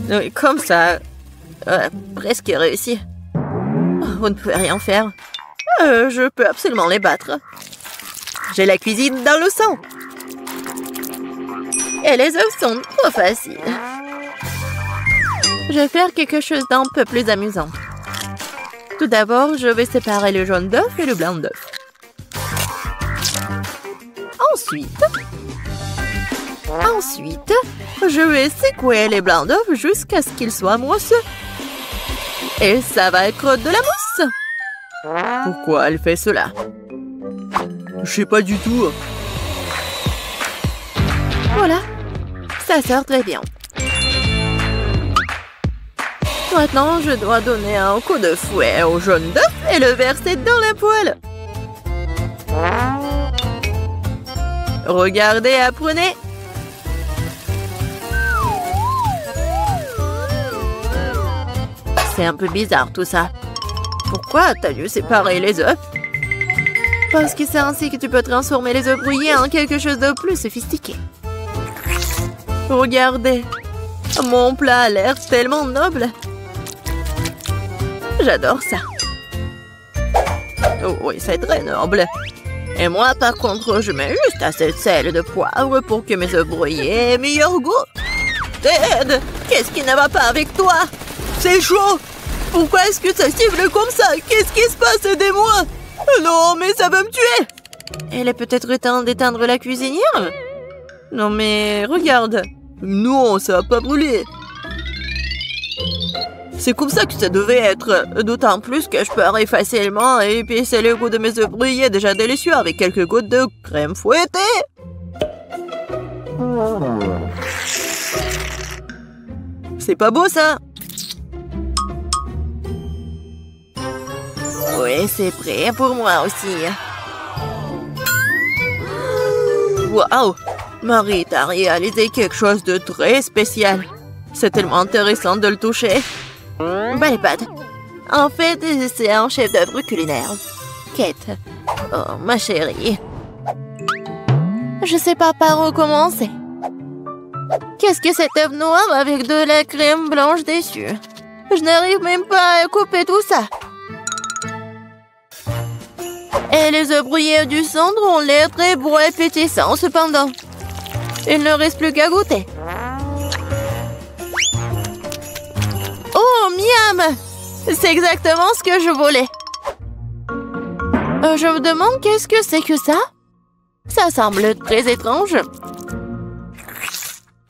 Oui, comme ça. Presque réussi. Vous ne pouvez rien faire. Je peux absolument les battre. J'ai la cuisine dans le sang. Et les œufs sont trop faciles. Je vais faire quelque chose d'un peu plus amusant. Tout d'abord, je vais séparer le jaune d'œuf et le blanc d'œuf. Ensuite, je vais secouer les blancs d'œuf jusqu'à ce qu'ils soient mousseux. Et ça va être de la mousse. Pourquoi elle fait cela? Je sais pas du tout. Voilà, ça sort très bien. Maintenant, je dois donner un coup de fouet au jaune d'œuf et le verser dans la poêle. Regardez, apprenez. C'est un peu bizarre tout ça. Pourquoi t'as dû séparer les œufs? Parce que c'est ainsi que tu peux transformer les œufs brouillés en quelque chose de plus sophistiqué. Regardez. Mon plat a l'air tellement noble. J'adore ça. Oh oui, c'est très noble. Et moi, par contre, je mets juste assez de sel et de poivre pour que mes œufs brouillés aient meilleur goût. Ted, qu'est-ce qui ne va pas avec toi? C'est chaud. Pourquoi est-ce que ça siffle comme ça? Qu'est-ce qui se passe? Aidez-moi. Non, mais ça va me tuer. Elle est peut-être temps d'éteindre la cuisinière? Non, mais regarde. Non, ça va pas brûler. C'est comme ça que ça devait être. D'autant plus que je peux facilement épicer le goût de mes œufs brouillés déjà délicieux avec quelques gouttes de crème fouettée. C'est pas beau ça? Oui, c'est prêt pour moi aussi. Waouh! Marie, t'as réalisé quelque chose de très spécial. C'est tellement intéressant de le toucher. Bonne pâte. En fait, c'est un chef-d'œuvre culinaire. Kate. Oh, ma chérie. Je sais pas par où commencer. Qu'est-ce que cet œuf noir avec de la crème blanche dessus? Je n'arrive même pas à couper tout ça. Et les œufs brouillés du centre ont l'air très beaux et pétissants cependant. Il ne reste plus qu'à goûter. Oh, miam! C'est exactement ce que je voulais. Je me demande qu'est-ce que c'est que ça? Ça semble très étrange.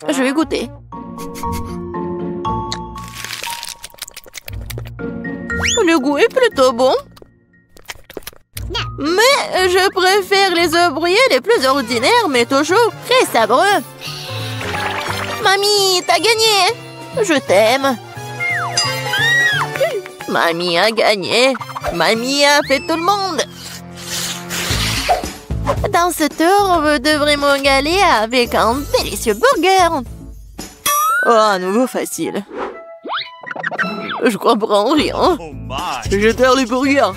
Je vais goûter. Le goût est plutôt bon. Mais je préfère les œufs brouillés les plus ordinaires, mais toujours très sabreux. Mamie, t'as gagné. Je t'aime. Mamie a gagné. Mamie a fait tout le monde. Dans ce tour, vous devrez me régaler avec un délicieux burger. Oh, à nouveau facile. Je comprends rien. Je terre les burgers.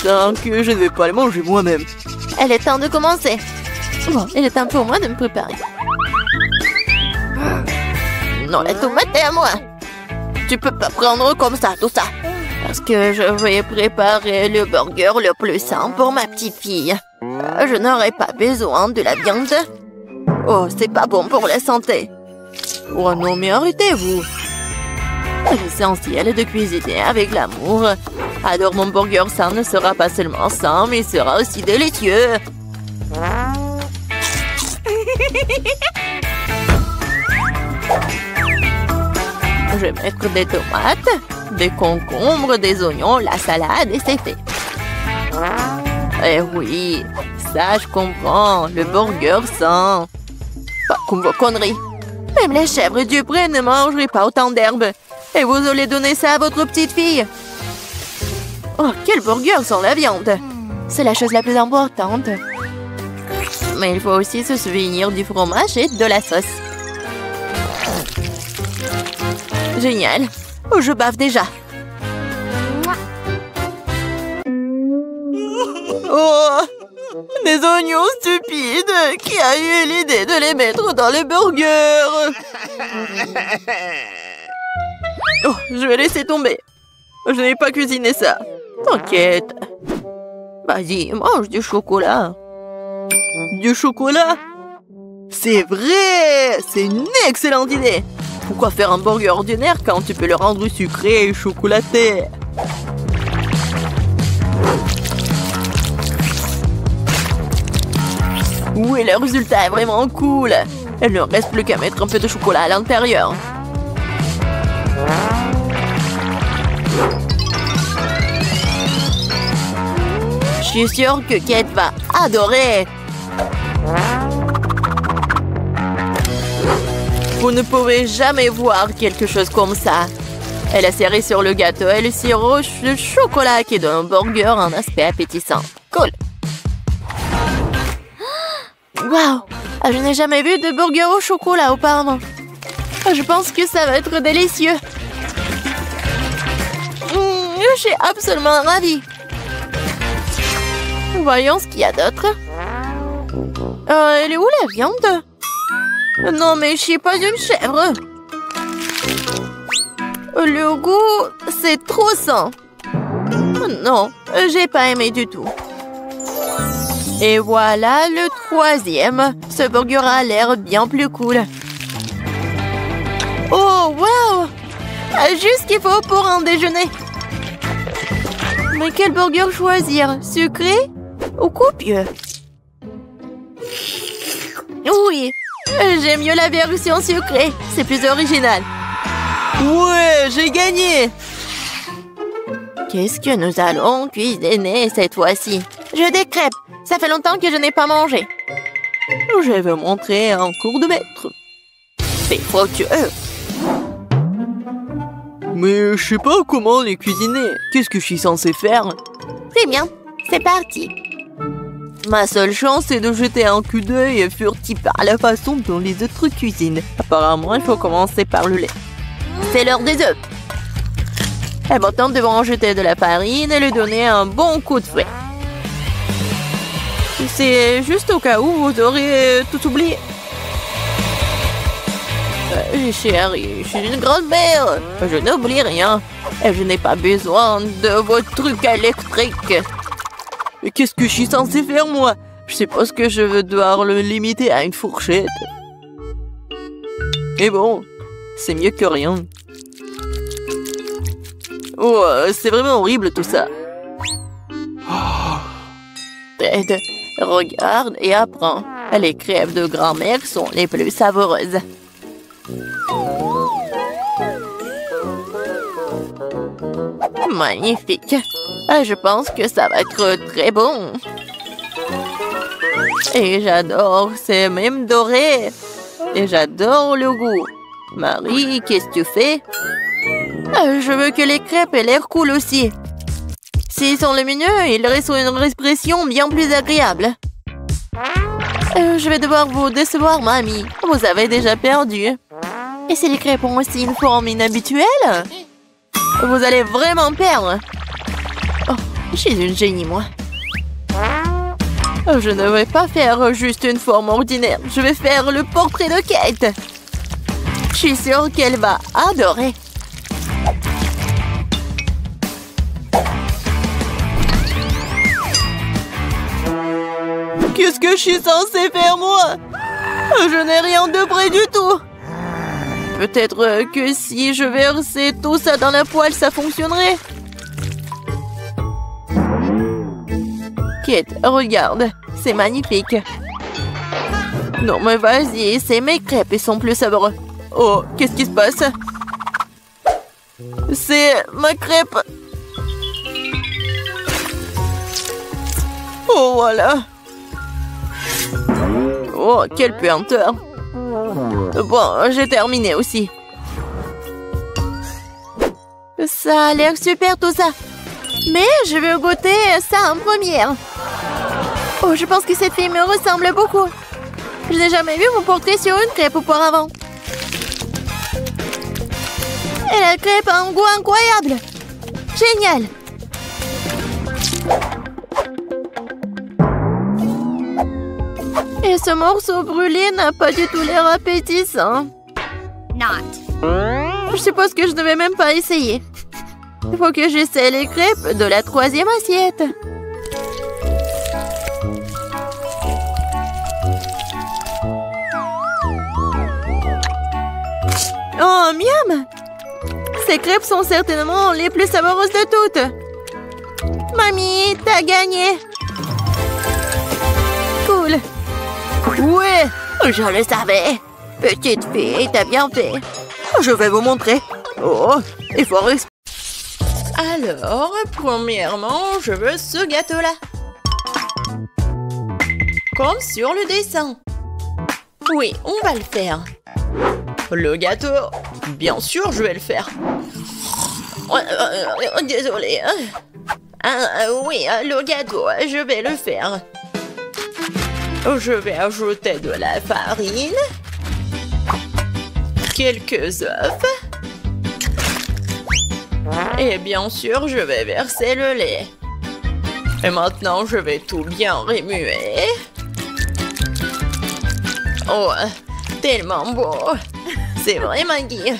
Tant que je ne vais pas les manger moi-même. Elle est temps de commencer. Bon, il est temps pour moi de me préparer. Non, la tomate est à moi. Tu peux pas prendre comme ça, tout ça. Parce que je vais préparer le burger le plus sain pour ma petite fille. Je n'aurai pas besoin de la viande. Oh, c'est pas bon pour la santé. Oh non, mais arrêtez-vous. L'essentiel est de cuisiner avec l'amour. Alors mon burger sain ne sera pas seulement sain, mais sera aussi délicieux. Je vais mettre des tomates, des concombres, des oignons, la salade et c'est fait. Eh oui, ça je comprends, le burger sain. Pas comme vos conneries. Même les chèvres du pré ne mangeraient pas autant d'herbes. Et vous allez donner ça à votre petite fille. Oh, quel burger sans la viande. C'est la chose la plus importante. Mais il faut aussi se souvenir du fromage et de la sauce. Génial. Oh, je bave déjà. Oh, des oignons stupides. Qui a eu l'idée de les mettre dans les burgers? Oh, je vais laisser tomber. Je n'ai pas cuisiné ça. T'inquiète. Vas-y, mange du chocolat. Du chocolat? C'est vrai! C'est une excellente idée! Pourquoi faire un burger ordinaire quand tu peux le rendre sucré et chocolaté? Oui, le résultat est vraiment cool! Il ne reste plus qu'à mettre un peu de chocolat à l'intérieur. Je suis sûre que Kate va adorer! Vous ne pouvez jamais voir quelque chose comme ça. Elle a serré sur le gâteau et le sirop de chocolat qui donne au burger un aspect appétissant. Cool! Waouh! Je n'ai jamais vu de burger au chocolat auparavant. Je pense que ça va être délicieux. Je suis absolument ravie. Voyons ce qu'il y a d'autre. Elle est où la viande? Non, mais je suis pas une chèvre. Le goût, c'est trop sain. Non, j'ai pas aimé du tout. Et voilà le troisième. Ce burger a l'air bien plus cool. Oh, wow! Juste ce qu'il faut pour un déjeuner. Mais quel burger choisir? Sucré ou copieux? Oui, j'aime mieux la version sucrée. C'est plus original. Ouais, j'ai gagné! Qu'est-ce que nous allons cuisiner cette fois-ci? Je des crêpes. Ça fait longtemps que je n'ai pas mangé. Je vais montrer un cours de maître. C'est fructueux. Mais je sais pas comment les cuisiner. Qu'est-ce que je suis censée faire? Très bien, c'est parti. Ma seule chance, c'est de jeter un coup d'œil furtif à la façon dont les autres cuisinent. Apparemment, il faut commencer par le lait. C'est l'heure des œufs. Et maintenant, nous devons en jeter de la farine et lui donner un bon coup de fouet. C'est juste au cas où vous aurez tout oublié. Chérie, je suis une grand-mère. Je n'oublie rien. Et je n'ai pas besoin de vos trucs électriques. Mais qu'est-ce que je suis censée faire, moi? Je suppose que je vais devoir le limiter à une fourchette. Mais bon, c'est mieux que rien. Oh, c'est vraiment horrible tout ça. Ted, regarde et apprends. Les crêpes de grand-mère sont les plus savoureuses. Magnifique. Je pense que ça va être très bon. Et j'adore, c'est même doré. Et j'adore le goût. Marie, qu'est-ce que tu fais? Je veux que les crêpes aient l'air cool aussi. S'ils sont lumineux, ils restent une expression bien plus agréable. Je vais devoir vous décevoir, mamie. Vous avez déjà perdu. Et si les crêpes ont aussi une forme inhabituelle? Vous allez vraiment perdre. Oh, je suis une génie, moi. Je ne vais pas faire juste une forme ordinaire. Je vais faire le portrait de Kate. Je suis sûre qu'elle va adorer. Qu'est-ce que je suis censée faire, moi? Je n'ai rien de près du tout. Peut-être que si je versais tout ça dans la poêle, ça fonctionnerait. Kate, regarde. C'est magnifique. Non, mais vas-y, c'est mes crêpes, ils sont plus savoureux. Oh, qu'est-ce qui se passe? C'est ma crêpe. Oh, voilà. Oh, quelle puanteur. Bon, j'ai terminé aussi. Ça a l'air super tout ça. Mais je vais goûter ça en première. Oh, je pense que cette fille me ressemble beaucoup. Je n'ai jamais vu mon portrait sur une crêpe auparavant. Et la crêpe a un goût incroyable. Génial. Et ce morceau brûlé n'a pas du tout l'air appétissant. Je suppose que je ne vais même pas essayer. Il faut que j'essaie les crêpes de la 3e assiette. Oh, miam! Ces crêpes sont certainement les plus savoureuses de toutes. Mamie, t'as gagné. Cool. Ouais, je le savais. Petite fille, t'as bien fait. Je vais vous montrer. Oh, il faut respirer. Alors, premièrement, je veux ce gâteau-là. Comme sur le dessin. Oui, on va le faire. Le gâteau, bien sûr, je vais le faire. Désolée. Oui, le gâteau, je vais le faire. Je vais ajouter de la farine, quelques œufs, et bien sûr, je vais verser le lait. Et maintenant, je vais tout bien remuer. Oh, tellement beau. C'est vrai, Maggie.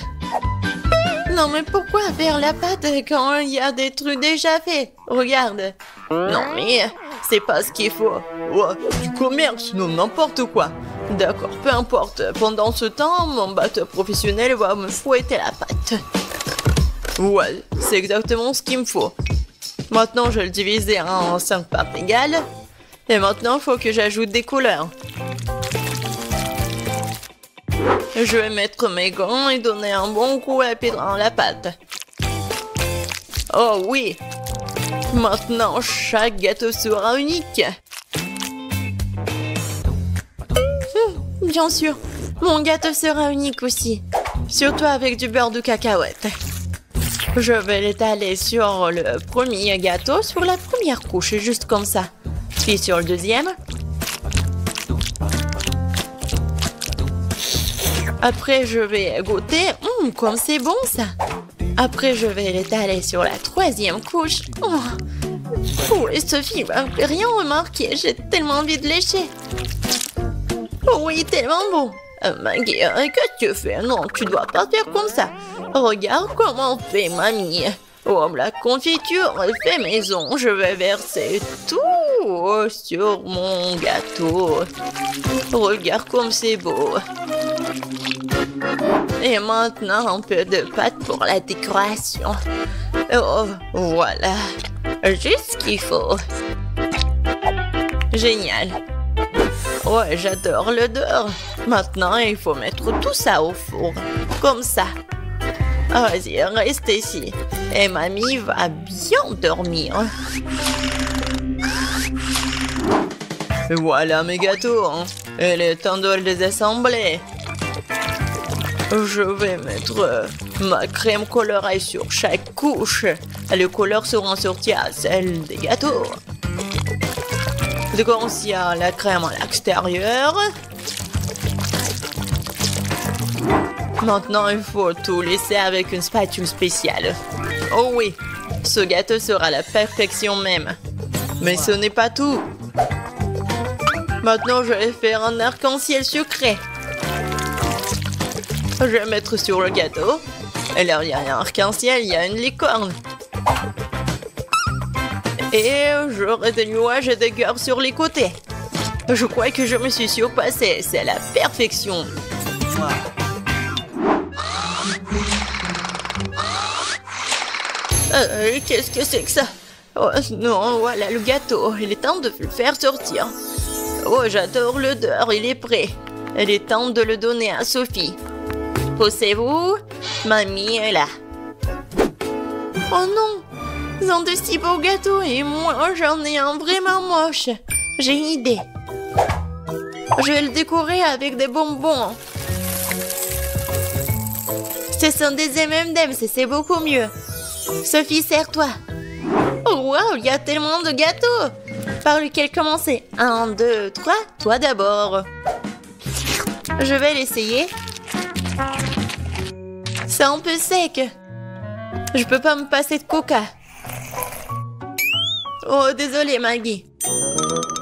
Non, mais pourquoi faire la pâte quand il y a des trucs déjà faits? Regarde. Non, mais c'est pas ce qu'il faut. Oh, du commerce, non, n'importe quoi. D'accord, peu importe. Pendant ce temps, mon batteur professionnel va me fouetter la pâte. Ouais, c'est exactement ce qu'il me faut. Maintenant, je vais le diviser en 5 parts égales. Et maintenant, il faut que j'ajoute des couleurs. Je vais mettre mes gants et donner un bon coup à pied dans la pâte. Oh oui! Maintenant, chaque gâteau sera unique. Bien sûr, mon gâteau sera unique aussi. Surtout avec du beurre de cacahuète. Je vais l'étaler sur le premier gâteau, sur la première couche, juste comme ça. Puis sur le deuxième. Après, je vais goûter. Comme c'est bon, ça. Après, je vais l'étaler sur la 3e couche. Oh, et Sophie va rien remarquer. J'ai tellement envie de lécher. Oh oui, tellement bon. Maggie, qu'est-ce que tu fais? Non, tu dois pas faire comme ça. Regarde comment on fait, mamie. Oh, la confiture est fait maison. Je vais verser tout sur mon gâteau. Regarde comme c'est beau. Et maintenant, un peu de pâte pour la décoration. Oh, voilà. Juste ce qu'il faut. Génial. Ouais, j'adore l'odeur. Maintenant, il faut mettre tout ça au four. Comme ça. Vas-y, reste ici. Et mamie va bien dormir. Et voilà mes gâteaux. Il est temps de les assembler. Je vais mettre ma crème colorée sur chaque couche. Les couleurs seront sorties à celles des gâteaux. Grossière la crème à l'extérieur. Maintenant, il faut tout laisser avec une spatule spéciale. Oh oui, ce gâteau sera la perfection même. Mais ce n'est pas tout. Maintenant, je vais faire un arc-en-ciel sucré. Je vais mettre sur le gâteau. Et là, il y a un arc-en-ciel, il y a une licorne. Et j'aurai des nuages et des cœurs sur les côtés. Je crois que je me suis surpassée. C'est la perfection. Qu'est-ce que c'est que ça? Oh non, voilà le gâteau. Il est temps de le faire sortir. Oh, j'adore l'odeur. Il est prêt. Il est temps de le donner à Sophie. Poussez-vous. Mamie est là. Oh non! Ils ont de si beaux gâteaux et moi, j'en ai un vraiment moche. J'ai une idée. Je vais le décorer avec des bonbons. Ce sont des M&M's et c'est beaucoup mieux. Sophie, serre-toi. Oh wow, il y a tellement de gâteaux. Par lequel commencer? 1, 2, 3. Toi d'abord. Je vais l'essayer. C'est un peu sec. Je peux pas me passer de coca. Oh, désolé Maggie.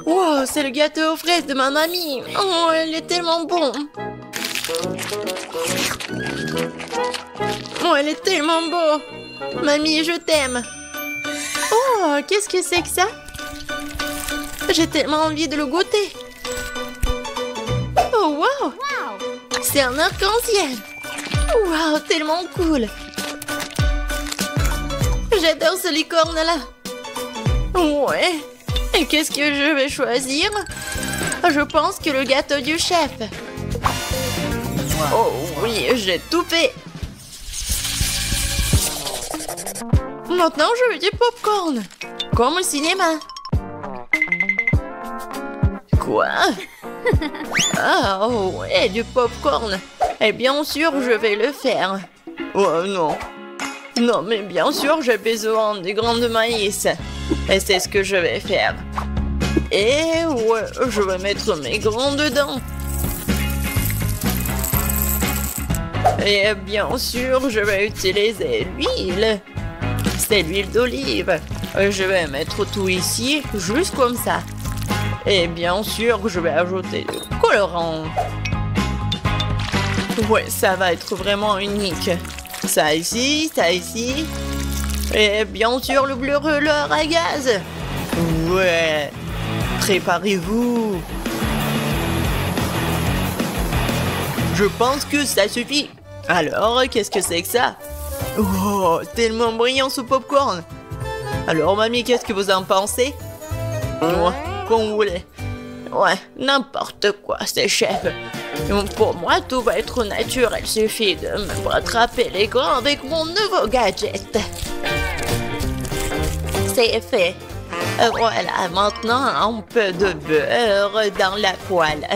Wow, c'est le gâteau aux fraises de ma mamie. Oh, il est tellement bon. Oh, elle est tellement beau. Mamie, je t'aime. Oh, qu'est-ce que c'est que ça? J'ai tellement envie de le goûter. Oh, wow. C'est un arc-en-ciel. Wow, tellement cool. J'adore ce licorne-là. Ouais. Et qu'est-ce que je vais choisir? Je pense que le gâteau du chef. Oh oui, j'ai tout fait. Maintenant, je veux du popcorn. Comme au cinéma. Quoi? Ah, oh ouais, du popcorn. Et bien sûr, je vais le faire. Oh non. Non, mais bien sûr, j'ai besoin des grains de maïs. Et c'est ce que je vais faire. Et ouais, je vais mettre mes grains dedans. Et bien sûr, je vais utiliser l'huile. C'est l'huile d'olive. Je vais mettre tout ici, juste comme ça. Et bien sûr, je vais ajouter du colorant. Ouais, ça va être vraiment unique. Ça ici, ça ici. Et bien sûr, le brûleur à gaz. Ouais. Préparez-vous. Je pense que ça suffit. Alors, qu'est-ce que c'est que ça? Oh, tellement brillant ce popcorn. Alors, mamie, qu'est-ce que vous en pensez? Ouais, comme vous voulez. Ouais, n'importe quoi, c'est chef. Pour moi, tout va être naturel. Il suffit de me rattraper les grains avec mon nouveau gadget. C'est fait. Voilà, maintenant, un peu de beurre dans la poêle.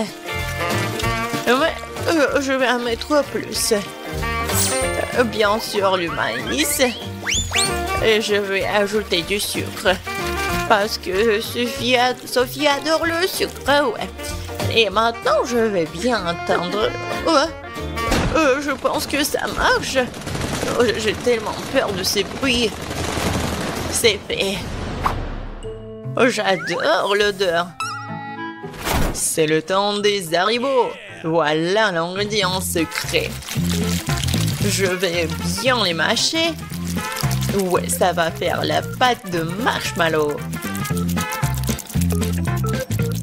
Ouais, je vais en mettre plus. Bien sûr, le maïs. Et je vais ajouter du sucre. Parce que Sophie adore le sucre, ouais. Et maintenant, je vais bien entendre. Je pense que ça marche. J'ai tellement peur de ces bruits. C'est fait. J'adore l'odeur. C'est le temps des haribots. Voilà l'ingrédient secret. Je vais bien les mâcher. Ouais, ça va faire la pâte de marshmallow.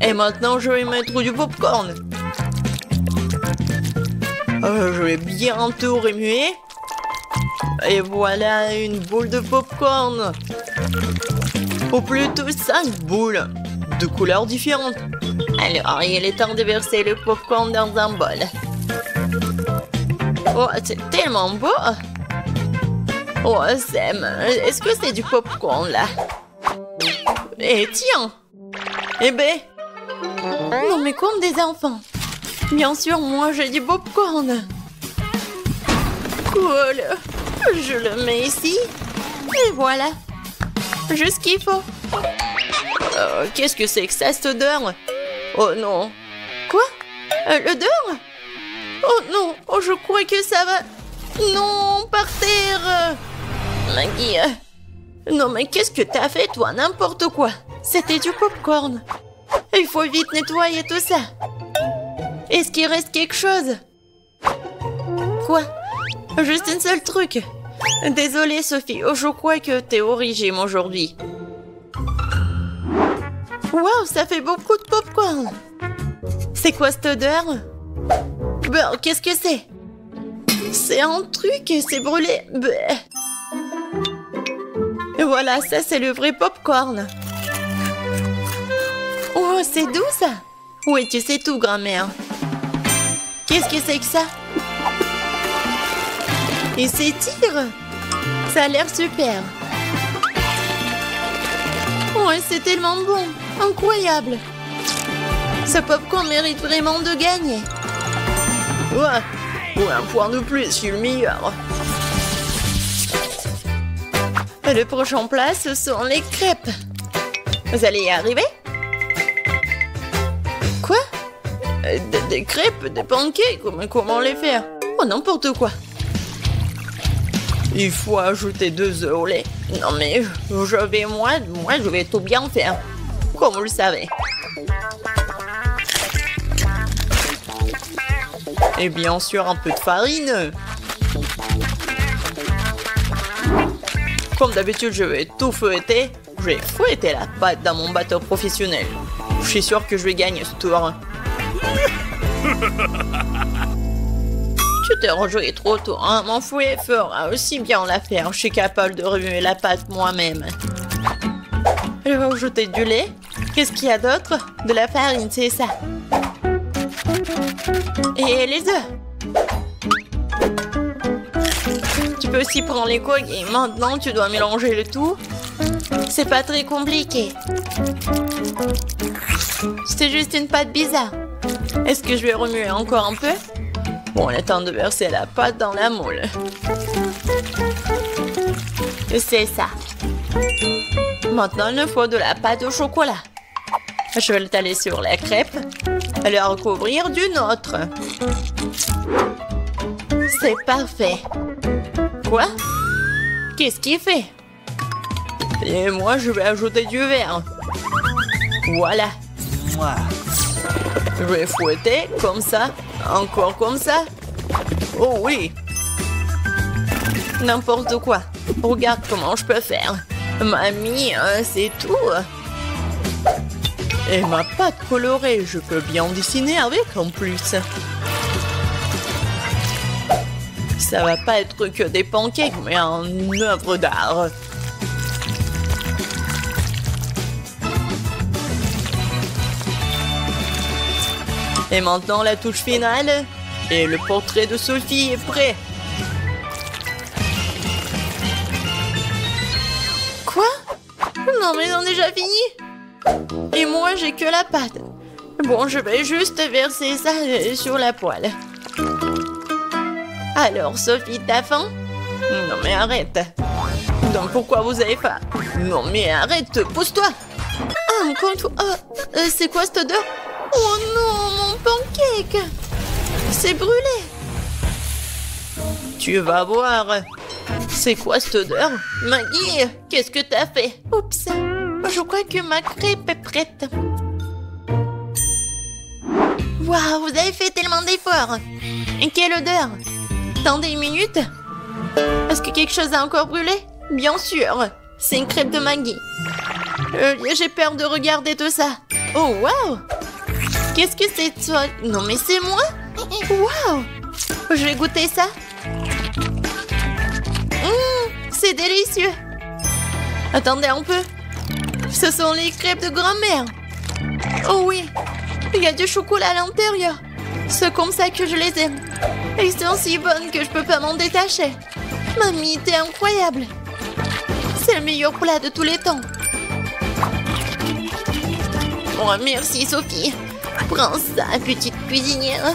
Et maintenant, je vais mettre du popcorn. Je vais bien tout remuer. Et voilà une boule de popcorn. Ou plutôt 5 boules de couleurs différentes. Alors, il est temps de verser le popcorn dans un bol. Oh, c'est tellement beau. Oh, Sam, est-ce que c'est du popcorn, là? Et tiens. Eh ben. Non, mais comme des enfants. Bien sûr, moi, j'ai du popcorn. Cool. Je le mets ici. Et voilà. Juste ce qu'il faut. Qu'est-ce que c'est que ça, cette odeur? Oh non. Quoi? L'odeur? Oh non, oh, je crois que ça va... Non, par terre. Maggie... Non, mais qu'est-ce que t'as fait, toi? N'importe quoi. C'était du popcorn. Il faut vite nettoyer tout ça. Est-ce qu'il reste quelque chose? Quoi? Juste un seul truc. Désolée, Sophie. Je crois que t'es au régime aujourd'hui. Waouh, ça fait beaucoup de popcorn. C'est quoi cette odeur? Bon, qu'est-ce que c'est? C'est un truc, c'est brûlé. Bleh. Voilà, ça c'est le vrai popcorn. Oh, c'est doux ça. Oui, tu sais tout, grand-mère. Qu'est-ce que c'est que ça? Il s'étire. Ça a l'air super. Oh, c'est tellement bon. Incroyable. Ce popcorn mérite vraiment de gagner. Ouais, un point de plus, je suis le meilleur. Le prochain plat, ce sont les crêpes. Vous allez y arriver? Quoi? Des crêpes, des pancakes? Comment les faire? Oh, n'importe quoi. Il faut ajouter 2 œufs au lait. Non mais, je vais tout bien faire. Comme vous le savez. Et bien sûr, un peu de farine. Comme d'habitude, je vais tout fouetter. Je vais fouetter la pâte dans mon batteur professionnel. Je suis sûr que je vais gagner ce tour. Tu t'es rejoué trop tôt, hein? Mon fouet fera aussi bien l'affaire. Je suis capable de remuer la pâte moi-même. Je vais ajouter du lait. Qu'est-ce qu'il y a d'autre? De la farine, c'est ça. Et les œufs. Tu peux aussi prendre les coques et maintenant tu dois mélanger le tout. C'est pas très compliqué. C'est juste une pâte bizarre. Est-ce que je vais remuer encore un peu? Bon, il est temps de verser la pâte dans la moule. C'est ça. Maintenant, il nous faut de la pâte au chocolat. Je vais l'étaler sur la crêpe et la recouvrir d'une autre. C'est parfait. Quoi? Qu'est-ce qu'il fait? Et moi, je vais ajouter du verre. Voilà. Je vais fouetter comme ça. Encore comme ça. Oh oui. N'importe quoi. Regarde comment je peux faire. Mamie, c'est tout. Et ma pâte colorée, je peux bien dessiner avec en plus. Ça va pas être que des pancakes, mais une œuvre d'art. Et maintenant la touche finale. Et le portrait de Sophie est prêt. Quoi? Non mais on a déjà fini. Et moi j'ai que la pâte. Bon, je vais juste verser ça sur la poêle. Alors Sophie, t'as faim? Non mais arrête. Donc pourquoi vous avez faim? Non mais arrête, pousse-toi. Ah, encore une fois. C'est quoi cette odeur? Oh non, mon pancake! C'est brûlé! Tu vas voir! C'est quoi cette odeur? Maggie, qu'est-ce que t'as fait? Oups! Je crois que ma crêpe est prête. Waouh, vous avez fait tellement d'efforts! Et quelle odeur! Attendez une minute! Est-ce que quelque chose a encore brûlé? Bien sûr! C'est une crêpe de Maggie. J'ai peur de regarder tout ça. Oh, waouh! Qu'est-ce que c'est toi? Non mais c'est moi? Waouh! Je vais goûter ça. C'est délicieux. Attendez un peu. Ce sont les crêpes de grand-mère. Oh oui, il y a du chocolat à l'intérieur. C'est comme ça que je les aime. Elles sont si bonnes que je peux pas m'en détacher. Mamie, t'es incroyable. C'est le meilleur plat de tous les temps. Oh, merci Sophie. Prends ça, petite cuisinière.